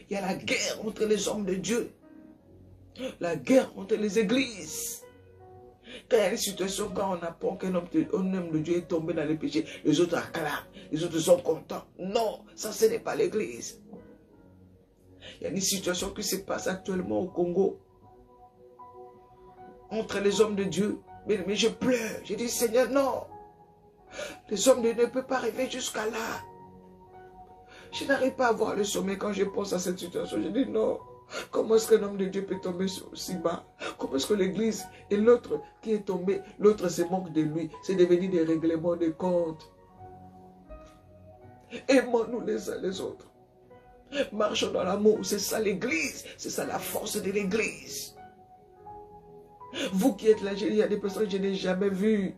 Il y a la guerre entre les hommes de Dieu. La guerre entre les églises. Quand il y a des situations, quand on apprend qu'un homme de Dieu est tombé dans les péchés, les autres acclament, les autres sont contents. Non, ça ce n'est pas l'église. Il y a une situation qui se passe actuellement au Congo. Entre les hommes de Dieu. Mais je pleure. Je dis, Seigneur, non. Les hommes de Dieu ne peuvent pas arriver jusqu'à là. Je n'arrive pas à voir le sommet quand je pense à cette situation. Je dis, non. Comment est-ce qu'un homme de Dieu peut tomber si bas? Comment est-ce que l'église et l'autre qui est tombé, l'autre se moque de lui? C'est devenu des règlements de comptes. Aimons-nous les uns les autres. Marchons dans l'amour. C'est ça l'église. C'est ça la force de l'église. Vous qui êtes là, il y a des personnes que je n'ai jamais vues.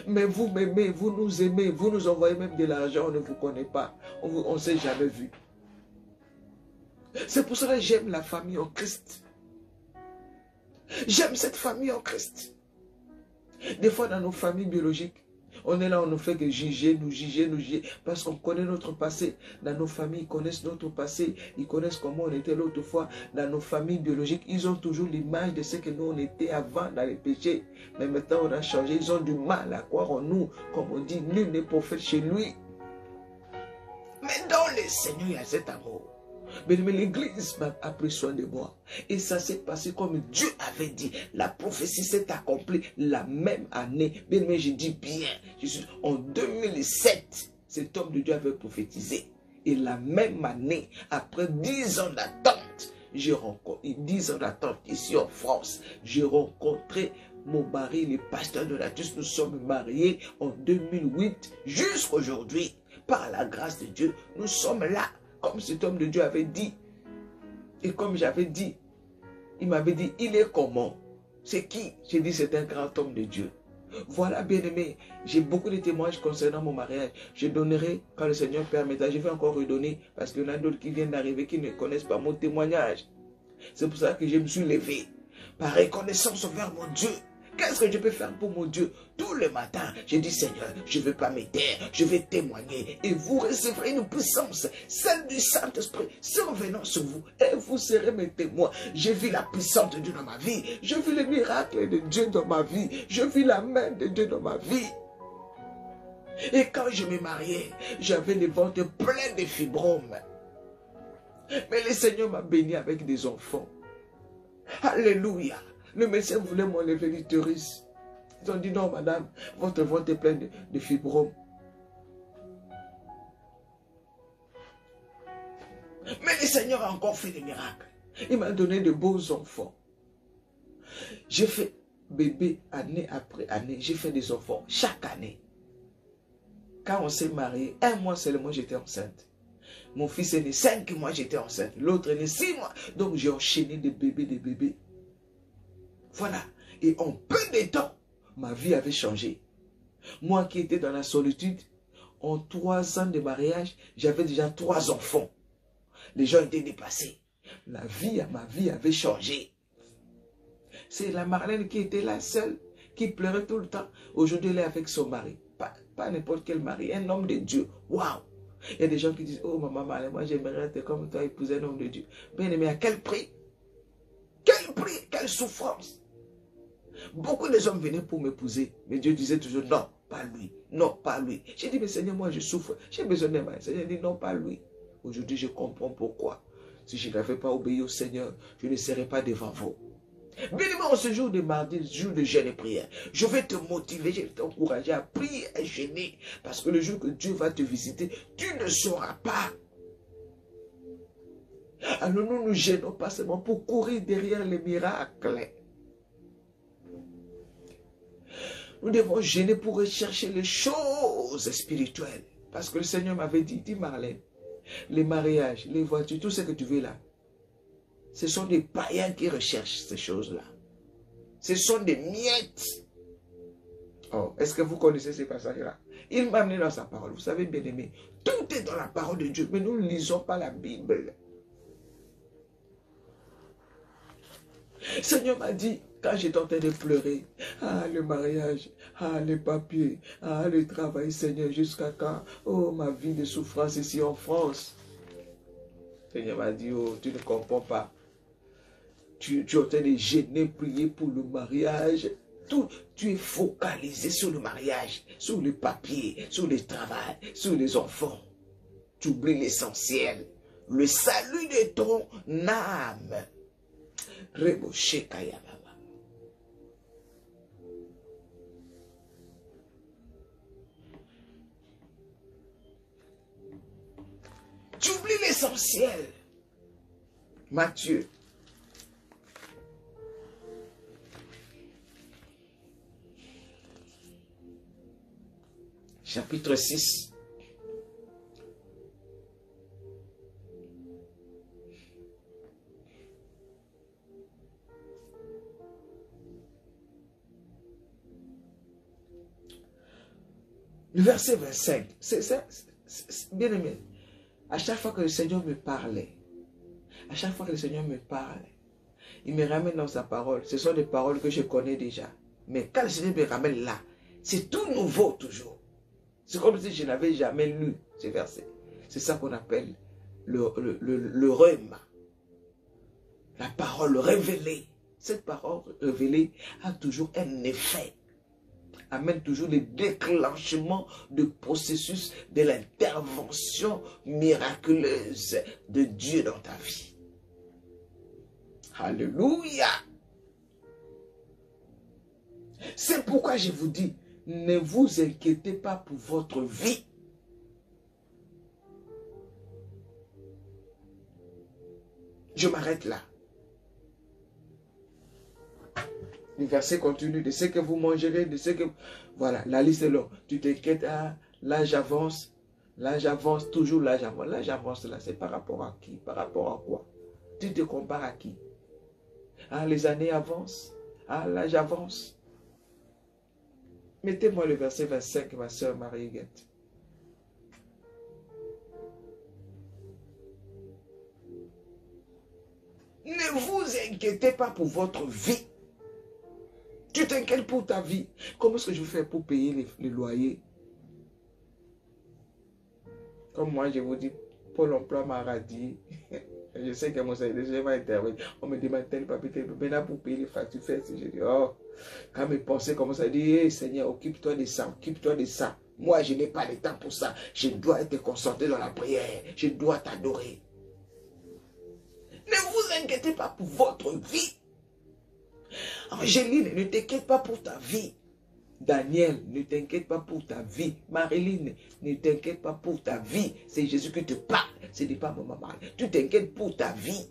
Mais vous m'aimez, vous nous aimez, vous nous envoyez même de l'argent, on ne vous connaît pas. On ne s'est jamais vu. C'est pour cela que j'aime la famille en Christ. J'aime cette famille en Christ. Des fois dans nos familles biologiques, on est là, on ne fait que juger, nous juger, parce qu'on connaît notre passé. Dans nos familles, ils connaissent notre passé, ils connaissent comment on était l'autre fois. Dans nos familles biologiques, ils ont toujours l'image de ce que nous on était avant dans les péchés. Mais maintenant on a changé, ils ont du mal à croire en nous. Comme on dit, nul n'est prophète chez lui. Mais dans le Seigneur, il y a cet amour. Mais l'église a pris soin de moi. Et ça s'est passé comme Dieu avait dit. La prophétie s'est accomplie la même année. Mais je dis bien, en 2007, cet homme de Dieu avait prophétisé. Et la même année, après 10 ans d'attente, 10 ans d'attente ici en France, j'ai rencontré mon mari, le pasteur Donatus. Nous sommes mariés en 2008 jusqu'à aujourd'hui. Par la grâce de Dieu, nous sommes là. Comme cet homme de Dieu avait dit. Et comme j'avais dit, il m'avait dit, il est comment? C'est qui? J'ai dit, c'est un grand homme de Dieu. Voilà, bien-aimé, j'ai beaucoup de témoignages concernant mon mariage. Je donnerai quand le Seigneur permettra. Je vais encore redonner parce qu'il y en a d'autres qui viennent d'arriver qui ne connaissent pas mon témoignage. C'est pour ça que je me suis levé par reconnaissance envers mon Dieu. Qu'est-ce que je peux faire pour mon Dieu? Tout le matin, je dis, Seigneur, je ne veux pas me taire, je vais témoigner. Et vous recevrez une puissance, celle du Saint-Esprit, survenant sur vous. Et vous serez mes témoins. Je vis la puissance de Dieu dans ma vie. Je vis le miracle de Dieu dans ma vie. Je vis la main de Dieu dans ma vie. Et quand je me mariais, j'avais le ventre plein de fibromes. Mais le Seigneur m'a béni avec des enfants. Alléluia. Le médecin voulait m'enlever l'utérus. Ils ont dit, non, madame, votre ventre est plein de fibromes. Mais le Seigneur a encore fait des miracles. Il m'a donné de beaux enfants. J'ai fait bébé année après année. J'ai fait des enfants chaque année. Quand on s'est marié, 1 mois seulement, j'étais enceinte. Mon fils est né 5 mois, j'étais enceinte. L'autre est né 6 mois. Donc j'ai enchaîné des bébés. Voilà. Et en peu de temps, ma vie avait changé. Moi qui étais dans la solitude, en 3 ans de mariage, j'avais déjà 3 enfants. Les gens étaient dépassés. Ma vie avait changé. C'est la Marlène qui était là seule, qui pleurait tout le temps. Aujourd'hui, elle est avec son mari. Pas n'importe quel mari, un homme de Dieu. Waouh! Il y a des gens qui disent, oh maman Marlène, moi j'aimerais être comme toi, épouser un homme de Dieu. Bien aimé, à quel prix? Quel prix? Quelle souffrance? Beaucoup de hommes venaient pour m'épouser, mais Dieu disait toujours non, pas lui, non, pas lui. J'ai dit, mais Seigneur, moi je souffre, j'ai besoin d'un mari. Seigneur dit non, pas lui. Aujourd'hui, je comprends pourquoi. Si je n'avais pas obéi au Seigneur, je ne serais pas devant vous. Bien-aimé, en ce jour de mardi, jour de jeûne et prière, je vais te motiver, je vais t'encourager à prier et jeûner. Parce que le jour que Dieu va te visiter, tu ne sauras pas. Alors nous nous gênons pas seulement pour courir derrière les miracles. Nous devons gêner pour rechercher les choses spirituelles. Parce que le Seigneur m'avait dit Marlène, les mariages, les voitures, tout ce que tu veux là, ce sont des païens qui recherchent ces choses-là. Ce sont des miettes. Oh, est-ce que vous connaissez ces passages-là? Il m'a amené dans sa parole. Vous savez, bien aimé, tout est dans la parole de Dieu, mais nous ne lisons pas la Bible. Le Seigneur m'a dit, quand j'étais en train de pleurer, ah, le mariage, ah, les papiers, ah, le travail, Seigneur, jusqu'à quand? Oh, ma vie de souffrance ici en France. Le Seigneur m'a dit, oh, tu ne comprends pas. Tu es en train de gêner, prier pour le mariage. Tu es focalisé sur le mariage, sur le papier, sur le travail, sur les enfants. Tu oublies l'essentiel, le salut de ton âme. Reboshe Kayababa. Tu oublies l'essentiel. Matthieu. Chapitre 6. Le verset 25. Bien aimé. À chaque fois que le Seigneur me parlait, il me ramène dans sa parole. Ce sont des paroles que je connais déjà. Mais quand le Seigneur me ramène là, c'est tout nouveau toujours. C'est comme si je n'avais jamais lu ces versets. C'est ça qu'on appelle le rhum. La parole révélée. Cette parole révélée a toujours un effet. Amène toujours le déclenchement de processus de l'intervention miraculeuse de Dieu dans ta vie. Alléluia. C'est pourquoi je vous dis, ne vous inquiétez pas pour votre vie. Je m'arrête là. Le verset continue de ce que vous mangerez, de ce que... Voilà, la liste est longue. Tu t'inquiètes, ah, là j'avance, toujours là j'avance. Là j'avance, là, c'est par rapport à qui? Par rapport à quoi? Tu te compares à qui? Ah, les années avancent. Ah, là j'avance. Mettez-moi le verset 25, ma soeur Marie-Huguette. Ne vous inquiétez pas pour votre vie. Tu t'inquiètes pour ta vie. Comment est-ce que je vais faire pour payer les loyers? Comme moi, je vous dis, Pôle emploi m'a radié. Je sais que mon service va intervenir. On me demande tel papier, maintenant pour payer les factures. Je dis, oh, quand mes pensées commencent à dire, hey, Seigneur, occupe-toi de ça, occupe-toi de ça. Moi, je n'ai pas le temps pour ça. Je dois être concentré dans la prière. Je dois t'adorer. Ne vous inquiétez pas pour votre vie. Angéline, ne t'inquiète pas pour ta vie. Daniel, ne t'inquiète pas pour ta vie. Marilyn, ne t'inquiète pas pour ta vie. C'est Jésus qui te parle. Ce n'est pas maman. Tu t'inquiètes pour ta vie.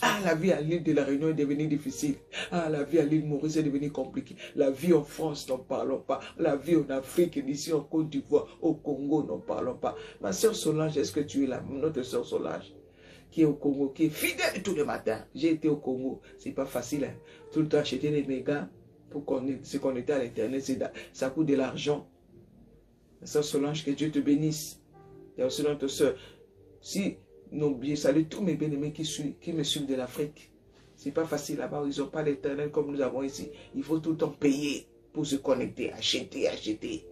Ah, la vie à l'île de la Réunion est devenue difficile. Ah, la vie à l'île Maurice est devenue compliquée. La vie en France, n'en parlons pas. La vie en Afrique, ici en Côte d'Ivoire, au Congo, n'en parlons pas. Ma soeur Solange, est-ce que tu es là? Notre soeur Solange, qui est au Congo, qui est fidèle tous les matins. J'ai été au Congo, c'est pas facile. Hein. Tout le temps acheter des mégas pour se connecter à l'internet, ça coûte de l'argent. Ma soeur Solange, que Dieu te bénisse. Il y a aussi notre soeur. Si salut tous mes bien-aimés qui me suivent de l'Afrique. C'est pas facile là-bas, ils n'ont pas l'internet comme nous avons ici. Il faut tout le temps payer pour se connecter, acheter.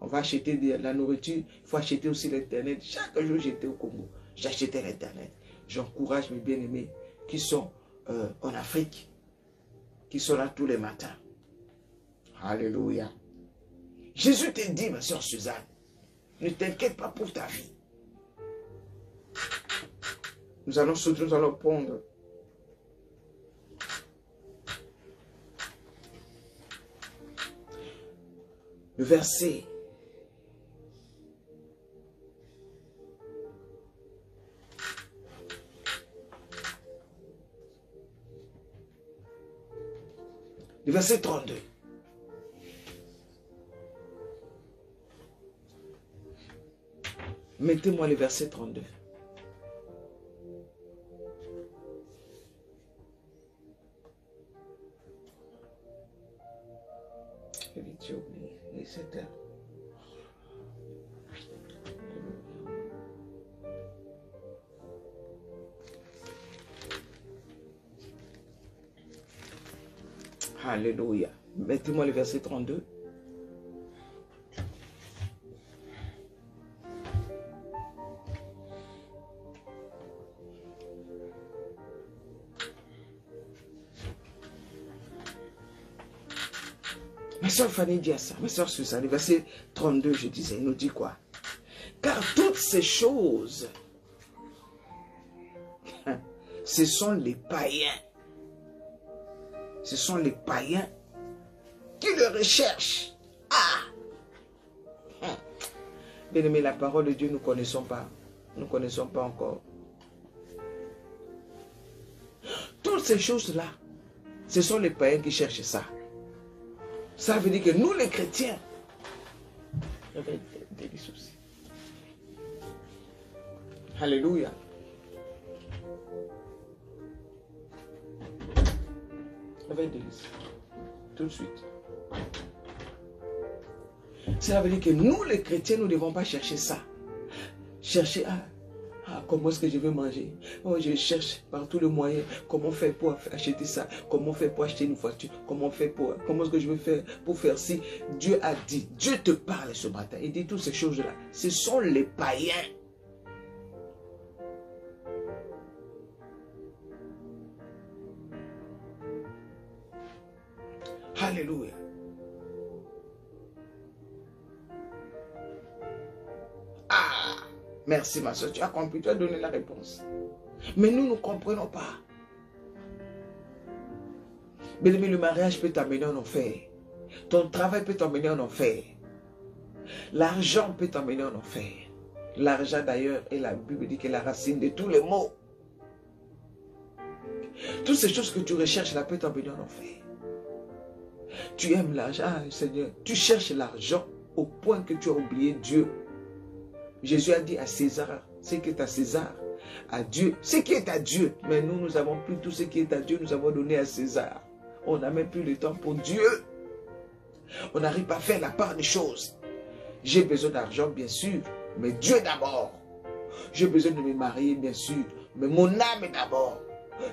On va acheter de la nourriture, il faut acheter aussi l'internet. Chaque jour j'étais au Congo, j'achetais l'internet. J'encourage mes bien-aimés qui sont en Afrique, qui sont là tous les matins. Alléluia. Jésus te dit, ma soeur Suzanne, ne t'inquiète pas pour ta vie. Nous allons prendre le verset Le verset 32. Mettez-moi le verset 32. J'ai oublié. Et c'était... Alléluia. Mettez-moi le verset 32. Ma soeur Fanny dit à ça, ma soeur Suzanne, le verset 32, je disais, il nous dit quoi? Car toutes ces choses, ce sont les païens. Ce sont les païens qui le recherchent. Ah! Bien aimé, la parole de Dieu, nous ne connaissons pas. Nous ne connaissons pas encore. Toutes ces choses-là, ce sont les païens qui cherchent ça. Ça veut dire que nous, les chrétiens, il y avait des soucis. Alléluia. Avec délice. Tout de suite. Cela veut dire que nous, les chrétiens, nous ne devons pas chercher ça. Chercher comment est-ce que je vais manger? Oh, je cherche par tous les moyens. Comment faire pour acheter ça? Comment faire pour acheter une voiture? Comment est-ce que je vais faire pour faire ci? Dieu a dit, Dieu te parle ce matin. Il dit toutes ces choses-là. Ce sont les païens. Alléluia. Ah, merci ma soeur, tu as compris, tu as donné la réponse. Mais nous ne comprenons pas. Mais le mariage peut t'amener en enfer. Ton travail peut t'amener en enfer. L'argent peut t'amener en enfer. L'argent d'ailleurs, et la Bible dit que est la racine de tous les maux. Toutes ces choses que tu recherches là peut t'amener en enfer. Tu aimes l'argent, Seigneur, tu cherches l'argent au point que tu as oublié Dieu. Jésus a dit à César, ce qui est à César, à Dieu, ce qui est à Dieu. Mais nous, nous avons pris tout ce qui est à Dieu, nous avons donné à César. On n'a même plus le temps pour Dieu. On n'arrive pas à faire la part des choses. J'ai besoin d'argent, bien sûr, mais Dieu d'abord. J'ai besoin de me marier, bien sûr, mais mon âme d'abord.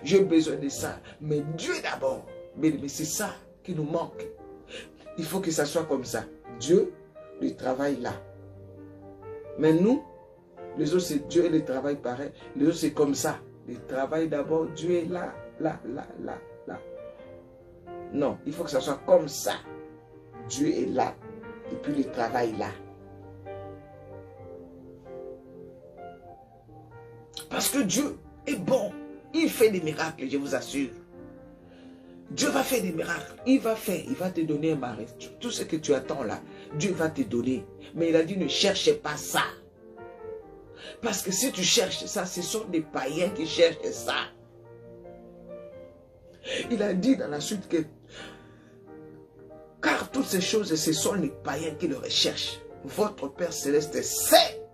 J'ai besoin de ça, mais Dieu d'abord. Mais c'est ça qui nous manque. Il faut que ça soit comme ça. Dieu, le travail là. Mais nous, les autres c'est Dieu et le travail pareil. Les autres c'est comme ça. Le travail d'abord, Dieu est là, là, là, là, là. Non, il faut que ça soit comme ça. Dieu est là. Et puis le travail là. Parce que Dieu est bon. Il fait des miracles, je vous assure. Dieu va faire des miracles. Il va te donner un mari. Tout ce que tu attends là, Dieu va te donner. Mais il a dit, ne cherchez pas ça. Parce que si tu cherches ça, ce sont des païens qui cherchent ça. Il a dit dans la suite que, car toutes ces choses, ce sont les païens qui le recherchent. Votre Père Céleste sait.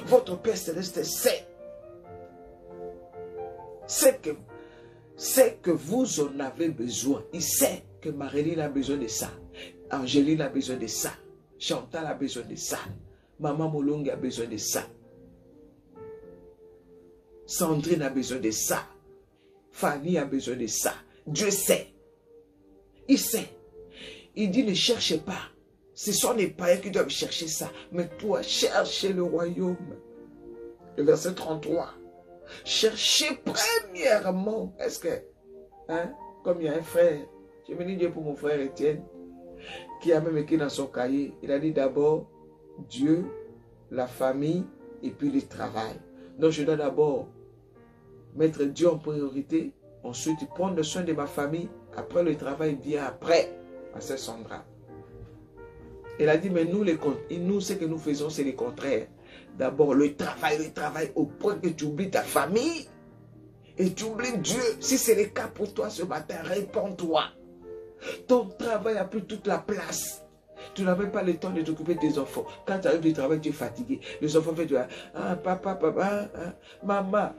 Votre Père Céleste sait. C'est que vous en avez besoin. Il sait que Maréline a besoin de ça. Angéline a besoin de ça. Chantal a besoin de ça. Maman Molongue a besoin de ça. Sandrine a besoin de ça. Fanny a besoin de ça. Dieu sait. Il sait. Il dit ne cherchez pas. Ce sont les païens qui doivent chercher ça. Mais toi, cherchez le royaume. Le verset 33. Cherchez premièrement. Est-ce que, comme il y a un frère, je me dis Dieu pour mon frère Étienne, qui a même écrit dans son cahier, il a dit d'abord Dieu, la famille et puis le travail. Donc je dois d'abord mettre Dieu en priorité, ensuite prendre soin de ma famille, après le travail vient après, à cette Sandra. Il a dit, mais nous, ce que nous faisons, c'est le contraire. D'abord, le travail, au point que tu oublies ta famille. Et tu oublies Dieu. Si c'est le cas pour toi ce matin, réponds-toi. Ton travail a pris toute la place. Tu n'as même pas le temps de t'occuper de tes enfants. Quand tu arrives du travail, tu es fatigué. Les enfants font, ah, papa, maman,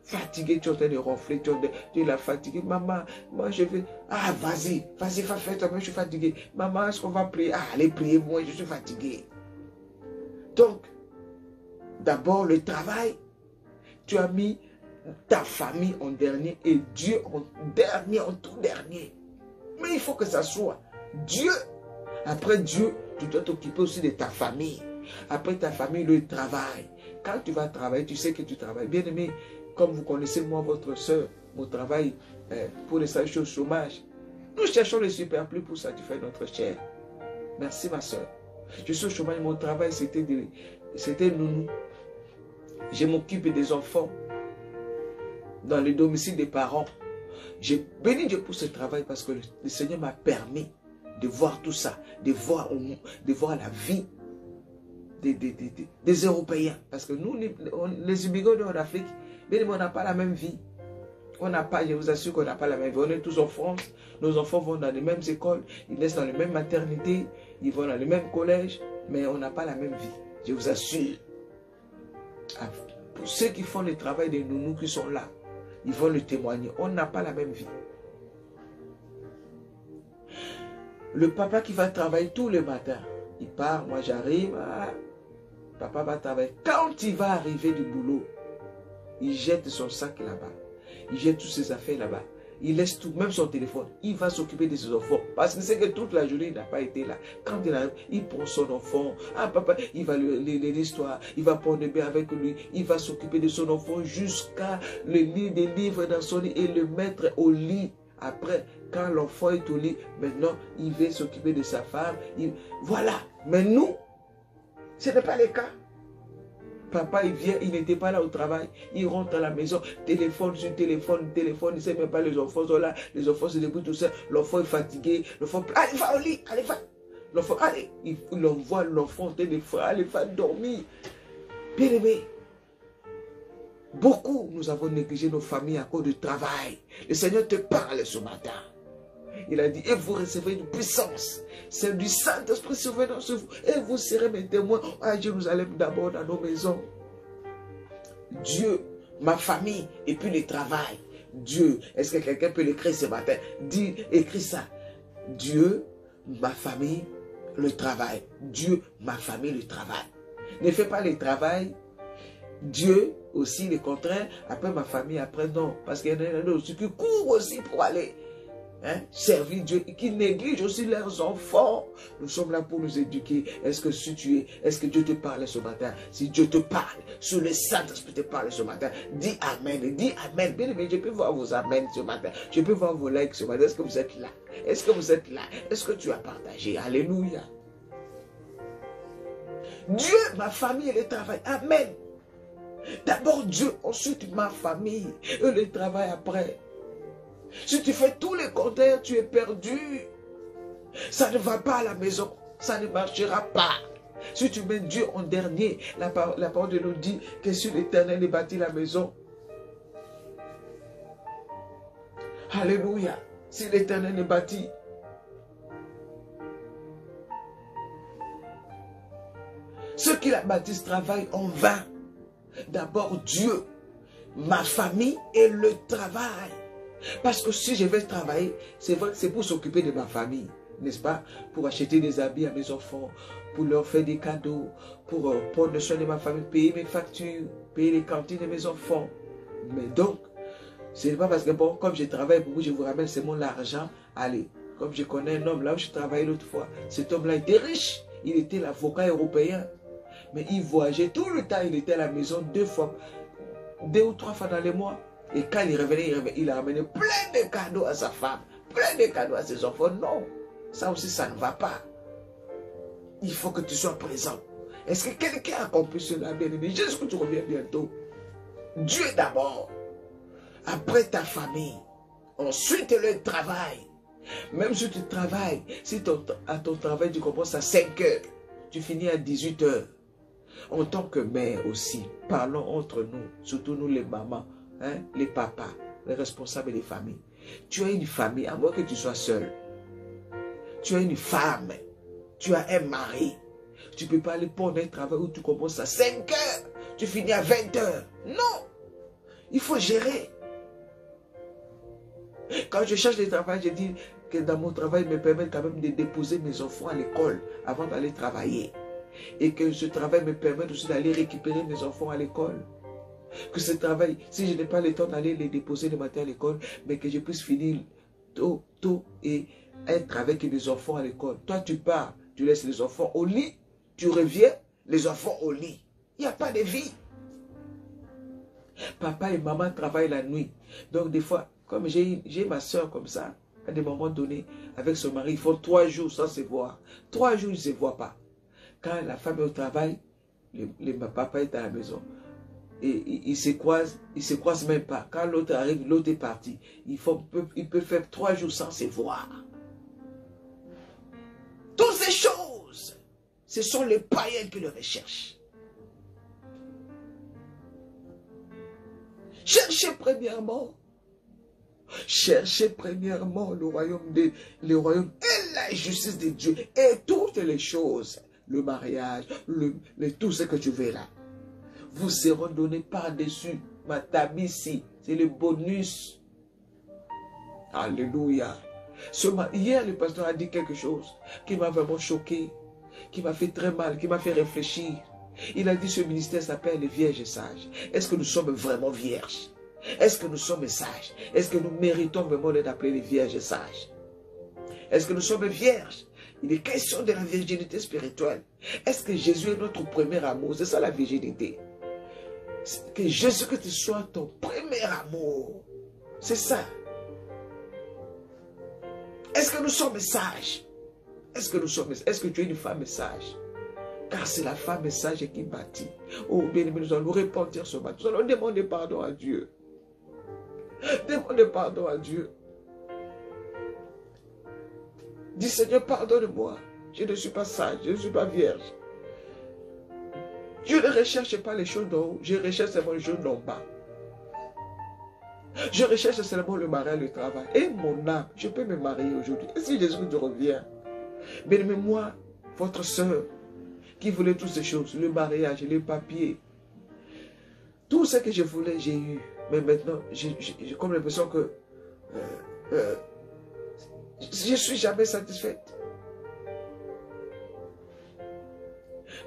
fatigué, tu es en train de ronfler, tu es là fatigué. Maman, moi je vais, ah, vas-y, va faire toi, moi je suis fatigué. Maman, est-ce qu'on va prier? Ah, allez prier, moi je suis fatigué. Donc, d'abord le travail, tu as mis ta famille en dernier et Dieu en dernier, en tout dernier. Mais il faut que ça soit Dieu. Après Dieu, tu dois t'occuper aussi de ta famille. Après ta famille, le travail. Quand tu vas travailler, tu sais que tu travailles. Bien aimé, comme vous connaissez moi, votre soeur, mon travail pour les stages au chômage. Nous cherchons le superplus pour satisfaire notre chair. Merci ma soeur. Je suis au chômage, mon travail c'était nounou. Je m'occupe des enfants dans le domicile des parents. J'ai béni Dieu pour ce travail parce que le Seigneur m'a permis de voir tout ça, de voir la vie des Européens. Parce que nous, les immigrants en Afrique, on n'a pas la même vie. On n'a pas, je vous assure qu'on n'a pas la même vie. On est tous en France, nos enfants vont dans les mêmes écoles, ils naissent dans les mêmes maternités, ils vont dans les mêmes collèges, mais on n'a pas la même vie. Je vous assure. Pour ceux qui font le travail des nounous qui sont là, ils vont le témoigner. On n'a pas la même vie. Le papa qui va travailler tous les matins, il part, moi j'arrive, papa va travailler. Quand il va arriver du boulot, il jette son sac là-bas. Il jette toutes ses affaires là-bas. Il laisse tout, même son téléphone. Il va s'occuper de ses enfants. Parce qu'il sait que toute la journée, il n'a pas été là. Quand il arrive, il prend son enfant. Ah, papa, il va lui lire l'histoire. Il va prendre le bain avec lui. Il va s'occuper de son enfant jusqu'à le lire des livres dans son lit et le mettre au lit. Après, quand l'enfant est au lit, maintenant, il va s'occuper de sa femme. Voilà. Mais nous, ce n'est pas le cas. Papa, il vient, il n'était pas là au travail. Il rentre à la maison, téléphone sur téléphone, il ne sait même pas, les enfants sont là. Les enfants se débrouillent tout seul. L'enfant est fatigué. L'enfant, allez, va au lit, allez, va. L'enfant, allez. Il envoie l'enfant en téléphone, allez, va dormir. Bien aimé, beaucoup, nous avons négligé nos familles à cause du travail. Le Seigneur te parle ce matin. Il a dit, et vous recevrez une puissance. C'est du Saint-Esprit survenant sur vous. Et vous serez mes témoins à Jérusalem, d'abord dans nos maisons. Dieu, ma famille, et puis le travail. Dieu, est-ce que quelqu'un peut l'écrire ce matin? Dis, écris ça. Dieu, ma famille, le travail. Dieu, ma famille, le travail. Ne fais pas le travail. Dieu aussi, le contraire. Après ma famille, après non. Parce qu'il y en a d'autres qui courent aussi pour aller servir Dieu, qui négligent aussi leurs enfants. Nous sommes là pour nous éduquer. Est-ce que Dieu te parle ce matin? Si Dieu te parle, sur le Saint-Esprit te parle ce matin, dis Amen, dis Amen. Bien aimé, je peux voir vos Amen ce matin. Je peux voir vos likes ce matin. Est-ce que vous êtes là? Est-ce que vous êtes là? Est-ce que tu as partagé? Alléluia. Dieu, ma famille et le travail. Amen. D'abord Dieu, ensuite ma famille et le travail après. Si tu fais tous les contraires, tu es perdu. Ça ne va pas à la maison. Ça ne marchera pas. Si tu mets Dieu en dernier, la parole de nous dit que sur l'Éternel est bâti la maison. Alléluia. Si l'Éternel est bâti. Ceux qui la bâtissent travaillent en vain. D'abord Dieu, ma famille et le travail. Parce que si je vais travailler, c'est vrai que c'est pour s'occuper de ma famille, n'est-ce pas? Pour acheter des habits à mes enfants, pour leur faire des cadeaux, pour prendre soin de ma famille, payer mes factures, payer les cantines de mes enfants. Mais donc, ce n'est pas parce que, bon, comme je travaille pour vous, je vous ramène seulement l'argent. Allez, comme je connais un homme là où je travaillais l'autre fois, cet homme-là était riche. Il était l'avocat européen. Mais il voyageait tout le temps, il était à la maison 2 ou 3 fois dans les mois. Et quand il revenait, il a ramené plein de cadeaux à sa femme, plein de cadeaux à ses enfants. Non, ça aussi, ça ne va pas. Il faut que tu sois présent. Est-ce que quelqu'un a compris cela, bien-aimé? J'espère que tu reviens bientôt. Dieu d'abord, après ta famille, ensuite le travail. Même si tu travailles, si à ton travail tu commences à 5 heures, tu finis à 18 heures. En tant que mère aussi, parlons entre nous, surtout nous les mamans. hein, les papas, les responsables des familles. Tu as une famille, à moins que tu sois seul. Tu as une femme, tu as un mari. Tu ne peux pas aller prendre un travail où tu commences à 5 heures, tu finis à 20 heures. Non, il faut gérer. Quand je cherche du travail, je dis que dans mon travail, me permet quand même de déposer mes enfants à l'école avant d'aller travailler. Et que ce travail me permet aussi d'aller récupérer mes enfants à l'école. Que ce travail, si je n'ai pas le temps d'aller les déposer le matin à l'école, mais que je puisse finir tôt et être avec les enfants à l'école. Toi, tu pars, tu laisses les enfants au lit, tu reviens, les enfants au lit. Il n'y a pas de vie. Papa et maman travaillent la nuit. Donc des fois, comme j'ai ma soeur comme ça, à des moments donnés, avec son mari, ils font 3 jours sans se voir. 3 jours, ils ne se voient pas. Quand la femme est au travail, le papa est à la maison. Et ils se croisent même pas. Quand l'autre arrive, l'autre est parti. Ils peuvent faire 3 jours sans se voir. Toutes ces choses, ce sont les païens qui le recherchent. Cherchez premièrement le royaume et la justice de Dieu et toutes les choses, le mariage, tout ce que tu veux là, vous seront donnés par-dessus. Ma tabissi, c'est le bonus. Alléluia. Hier, le pasteur a dit quelque chose qui m'a vraiment choqué, qui m'a fait très mal, qui m'a fait réfléchir. Il a dit ce ministère s'appelle les vierges et sages. Est-ce que nous sommes vraiment vierges? Est-ce que nous sommes sages? Est-ce que nous méritons vraiment d'être appelés les vierges et sages? Est-ce que nous sommes vierges? Il est question de la virginité spirituelle. Est-ce que Jésus est notre premier amour? C'est ça la virginité. Que Jésus-Christ soit ton premier amour. C'est ça. Est-ce que nous sommes sages? Est-ce que tu es une femme sage? Car c'est la femme sage qui bâtit. Oh, bien-aimés, nous allons repentir ce matin. Nous allons demander pardon à Dieu. Demandez pardon à Dieu. Dis, Seigneur, pardonne-moi. Je ne suis pas sage, je ne suis pas vierge. Je ne recherche pas les choses d'en haut, je recherche seulement les choses d'en bas. Je recherche seulement le mariage, le travail. Et mon âme, je peux me marier aujourd'hui. Et si Jésus revient? Bien-aimé, moi, votre soeur, qui voulait toutes ces choses, le mariage, les papiers, tout ce que je voulais, j'ai eu. Mais maintenant, j'ai comme l'impression que je ne suis jamais satisfaite.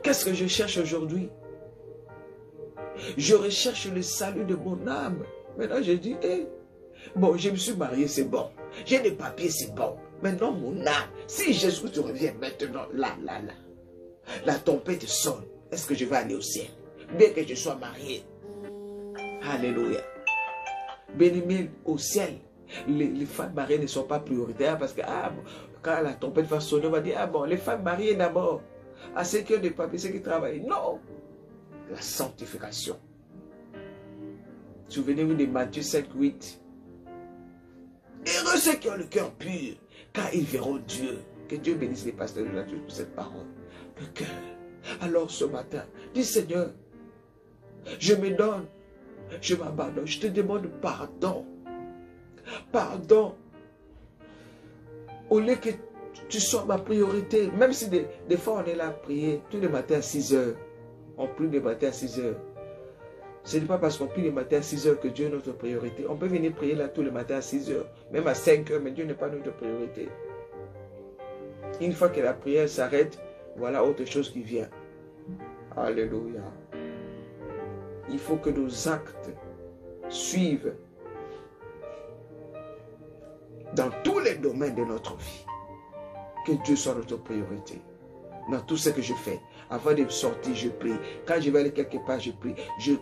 Qu'est-ce que je cherche aujourd'hui? Je recherche le salut de mon âme. Maintenant, je dis, bon, je me suis marié, c'est bon. J'ai des papiers, c'est bon. Maintenant, mon âme, si Jésus te revient maintenant, là, la tempête sonne. Est-ce que je vais aller au ciel? Bien que je sois marié. Alléluia. Bien-aimé, au ciel, les femmes mariées ne sont pas prioritaires parce que quand la tempête va sonner, on va dire, bon, les femmes mariées d'abord, à ceux qui ont des papiers, ceux qui travaillent. Non. La sanctification. Souvenez-vous de Matthieu 5, 8. Heureux ceux qui ont le cœur pur, car ils verront Dieu. Que Dieu bénisse les pasteurs de la Dieu pour cette parole. Le cœur. Alors ce matin, dis Seigneur, je me donne, je m'abandonne, je te demande pardon. Pardon. Au lieu que tu sois ma priorité, même si des fois on est là à prier tous les matins à 6 heures. On prie les matins à 6 heures. Ce n'est pas parce qu'on prie les matins à 6 heures que Dieu est notre priorité. On peut venir prier là tous les matins à 6 heures, même à 5 heures, mais Dieu n'est pas notre priorité. Une fois que la prière s'arrête, voilà autre chose qui vient. Alléluia. Il faut que nos actes suivent dans tous les domaines de notre vie. Que Dieu soit notre priorité. Dans tout ce que je fais. Avant de sortir, je prie. Quand je vais aller quelque part, je prie.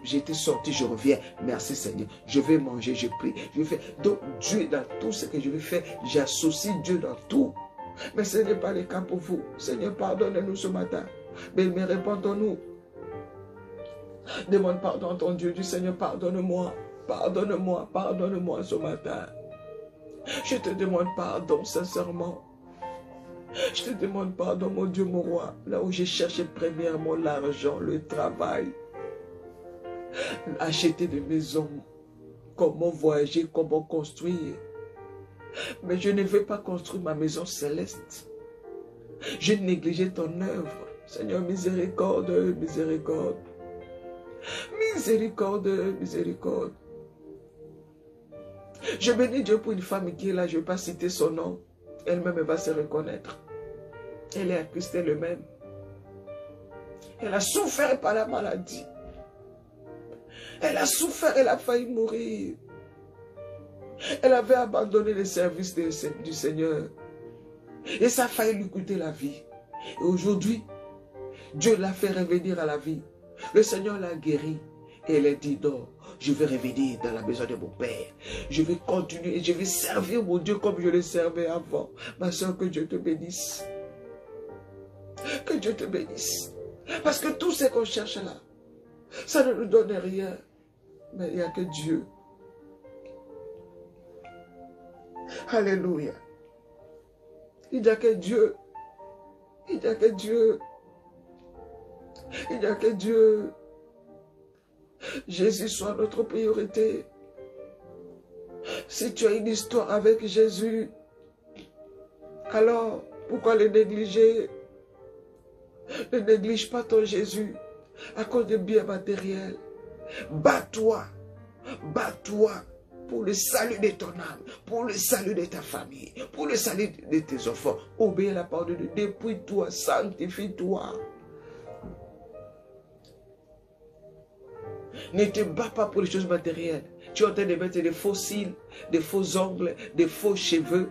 J'étais sorti, je reviens. Merci Seigneur. Je vais manger, je prie. Je vais faire. Donc Dieu, dans tout ce que je vais faire, j'associe Dieu dans tout. Mais ce n'est pas le cas pour vous. Seigneur, pardonne-nous ce matin. Mais répondons-nous. Demande pardon à ton Dieu. Dis Seigneur, pardonne-moi. Pardonne-moi. Pardonne-moi ce matin. Je te demande pardon sincèrement. Je te demande pardon, mon Dieu, mon roi. Là où j'ai cherché premièrement l'argent, le travail. Acheter des maisons. comment voyager, comment construire. Mais je ne vais pas construire ma maison céleste. Je négligeais ton œuvre. Seigneur, miséricorde, miséricorde. Miséricorde, miséricorde. Je bénis Dieu pour une femme qui est là, je ne vais pas citer son nom. Elle-même va se reconnaître. Elle est à Christ elle-même. Elle a souffert par la maladie. Elle a souffert, elle a failli mourir. Elle avait abandonné le service du Seigneur. Et ça a failli lui coûter la vie. Et aujourd'hui, Dieu l'a fait revenir à la vie. Le Seigneur l'a guérie. Et elle a dit non, je vais revenir dans la maison de mon Père. Je vais continuer et je vais servir mon Dieu comme je le servais avant. Ma soeur, que Dieu te bénisse. Que Dieu te bénisse. Parce que tout ce qu'on cherche là, ça ne nous donne rien. Mais il n'y a que Dieu. Alléluia. Il n'y a que Dieu. Il n'y a que Dieu. Il n'y a que Dieu. Jésus soit notre priorité. Si tu as une histoire avec Jésus, alors pourquoi le négliger? Ne néglige pas ton Jésus à cause de biens matériels. Bats-toi. Bats-toi pour le salut de ton âme, pour le salut de ta famille, pour le salut de tes enfants. Obéis à la parole de Dieu. Dépouille-toi, sanctifie-toi. Ne te bats pas pour les choses matérielles. Tu es en train de mettre des faux cils, des faux ongles, des faux cheveux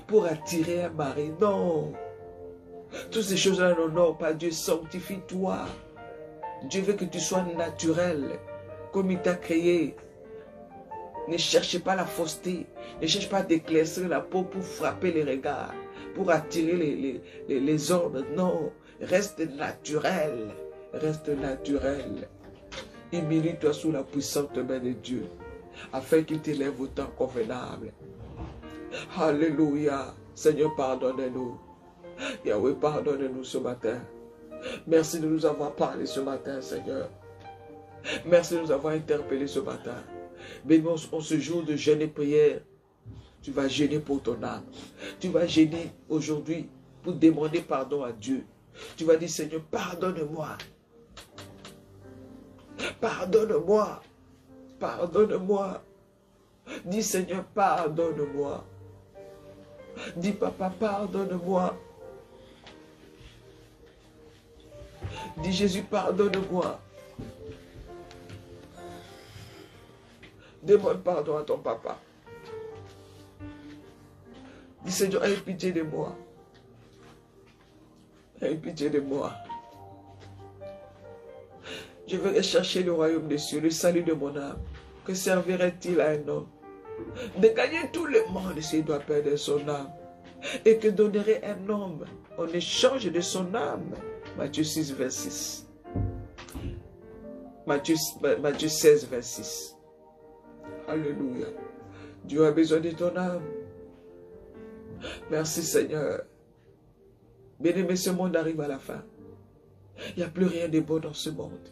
pour attirer un mari. Non. Toutes ces choses-là n'honorent pas Dieu. Sanctifie-toi. Dieu veut que tu sois naturel, comme il t'a créé. Ne cherchez pas la fausseté. Ne cherche pas à d'éclaircir la peau pour frapper les regards, pour attirer les hommes. Non. Reste naturel. Reste naturel. Humilie-toi sous la puissante main de Dieu, afin qu'il t'élève au temps convenable. Alléluia. Seigneur, pardonne-nous. Yahweh, pardonne-nous ce matin. Merci de nous avoir parlé ce matin, Seigneur. Merci de nous avoir interpellés ce matin. Bénis en ce jour de jeûne et prière. Tu vas jeûner pour ton âme. Tu vas jeûner aujourd'hui pour demander pardon à Dieu. Tu vas dire, Seigneur, pardonne-moi. Pardonne-moi. Pardonne-moi. Dis, Seigneur, pardonne-moi. Dis, Papa, pardonne-moi. Dis, Jésus, pardonne-moi. Demande pardon à ton papa. Dis, Seigneur, aie pitié de moi. Aie pitié de moi. Je veux rechercher le royaume des cieux, le salut de mon âme. Que servirait-il à un homme de gagner tout le monde s'il doit perdre son âme? Et que donnerait un homme en échange de son âme? Matthieu 6, 26. Matthieu 16, 26. Alléluia. Dieu a besoin de ton âme. Merci Seigneur. Bien-aimé, ce monde arrive à la fin. Il n'y a plus rien de bon dans ce monde.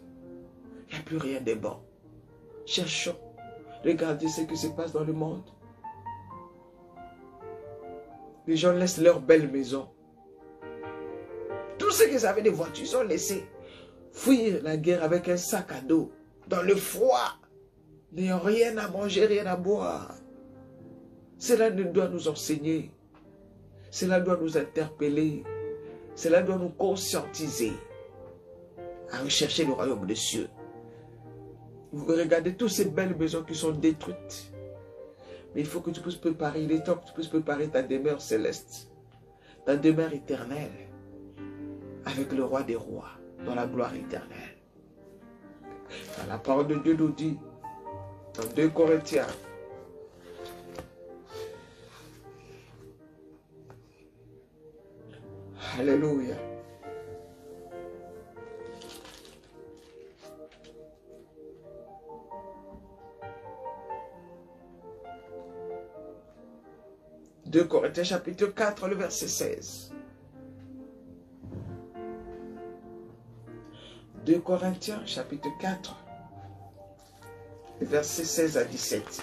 Il n'y a plus rien de bon. Cherchons. Regardez ce qui se passe dans le monde. Les gens laissent leur belle maison. Tous ceux qui avaient des voitures sont laissés fuir la guerre avec un sac à dos, dans le froid, n'ayant rien à manger, rien à boire. Cela doit nous enseigner. Cela doit nous interpeller. Cela doit nous conscientiser à rechercher le royaume des cieux. Vous regardez toutes ces belles maisons qui sont détruites. Mais il faut que tu puisses préparer, il est temps que tu puisses préparer ta demeure céleste, ta demeure éternelle, avec le roi des rois, dans la gloire éternelle. Dans la parole de Dieu nous dit, dans 2 Corinthiens, alléluia. « 2 Corinthiens chapitre 4, le verset 16. 2 Corinthiens chapitre 4, Versets 16 à 17.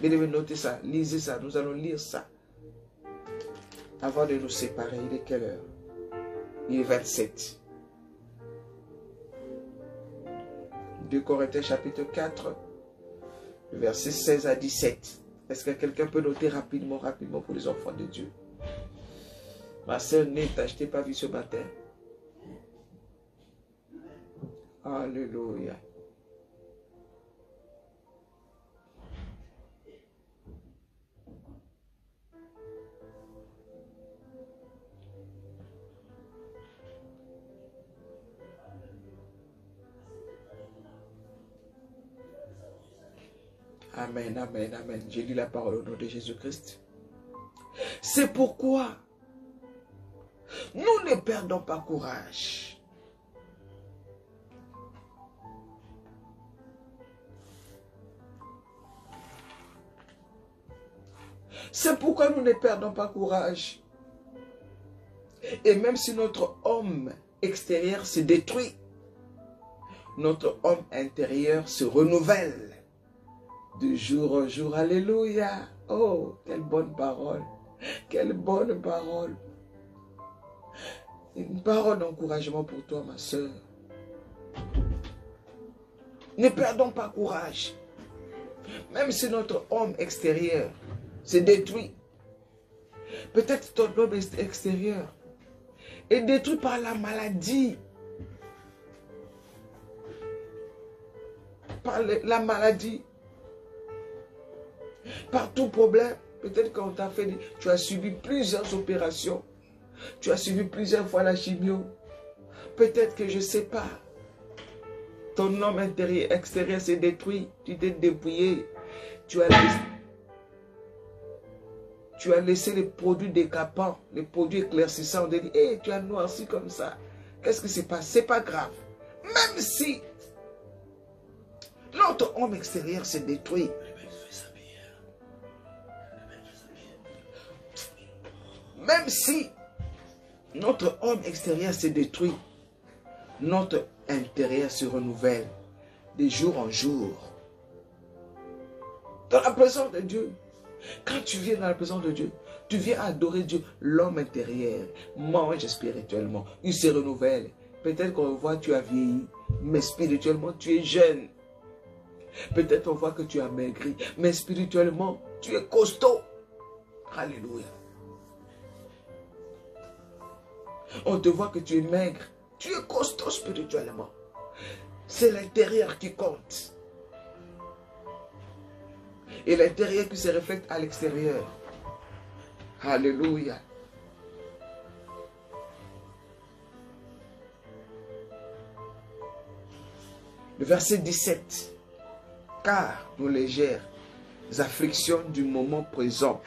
Bien aimé, notez ça, lisez ça, nous allons lire ça. Avant de nous séparer, il est quelle heure? Il est 27. 2 Corinthiens chapitre 4, versets 16 à 17. Est-ce que quelqu'un peut noter rapidement pour les enfants de Dieu? Ma sœur Neta, je t'ai pas vu ce matin. Alléluia. Amen, amen, amen. J'ai lu la parole au nom de Jésus-Christ. C'est pourquoi nous ne perdons pas courage. C'est pourquoi nous ne perdons pas courage. Et même si notre homme extérieur se détruit, notre homme intérieur se renouvelle de jour en jour. Alléluia. Oh, quelle bonne parole. Quelle bonne parole. Une parole d'encouragement pour toi, ma soeur. Ne perdons pas courage. Même si notre homme extérieur se détruit. Peut-être ton homme extérieur est détruit par la maladie. Par la maladie. Par tout problème. Peut-être qu'on t'a fait, tu as subi plusieurs opérations. Tu as subi plusieurs fois la chimio. Peut-être que je ne sais pas. Ton homme extérieur s'est détruit. Tu t'es dépouillé. Tu as laissé les produits décapants, les produits éclaircissants. On te dit, hey, tu as noirci comme ça. Qu'est-ce qui se passe? C'est pas grave. Même si notre homme extérieur s'est détruit. Même si notre homme extérieur s'est détruit, notre intérieur se renouvelle de jour en jour. Dans la présence de Dieu, quand tu viens dans la présence de Dieu, tu viens adorer Dieu, l'homme intérieur mange spirituellement, il se renouvelle. Peut-être qu'on voit que tu as vieilli, mais spirituellement tu es jeune. Peut-être on voit que tu as maigri, mais spirituellement tu es costaud. Alléluia. On te voit que tu es maigre, tu es costaud spirituellement. C'est l'intérieur qui compte. Et l'intérieur qui se reflète à l'extérieur. Alléluia. Le verset 17. Car nos légères afflictions du moment présent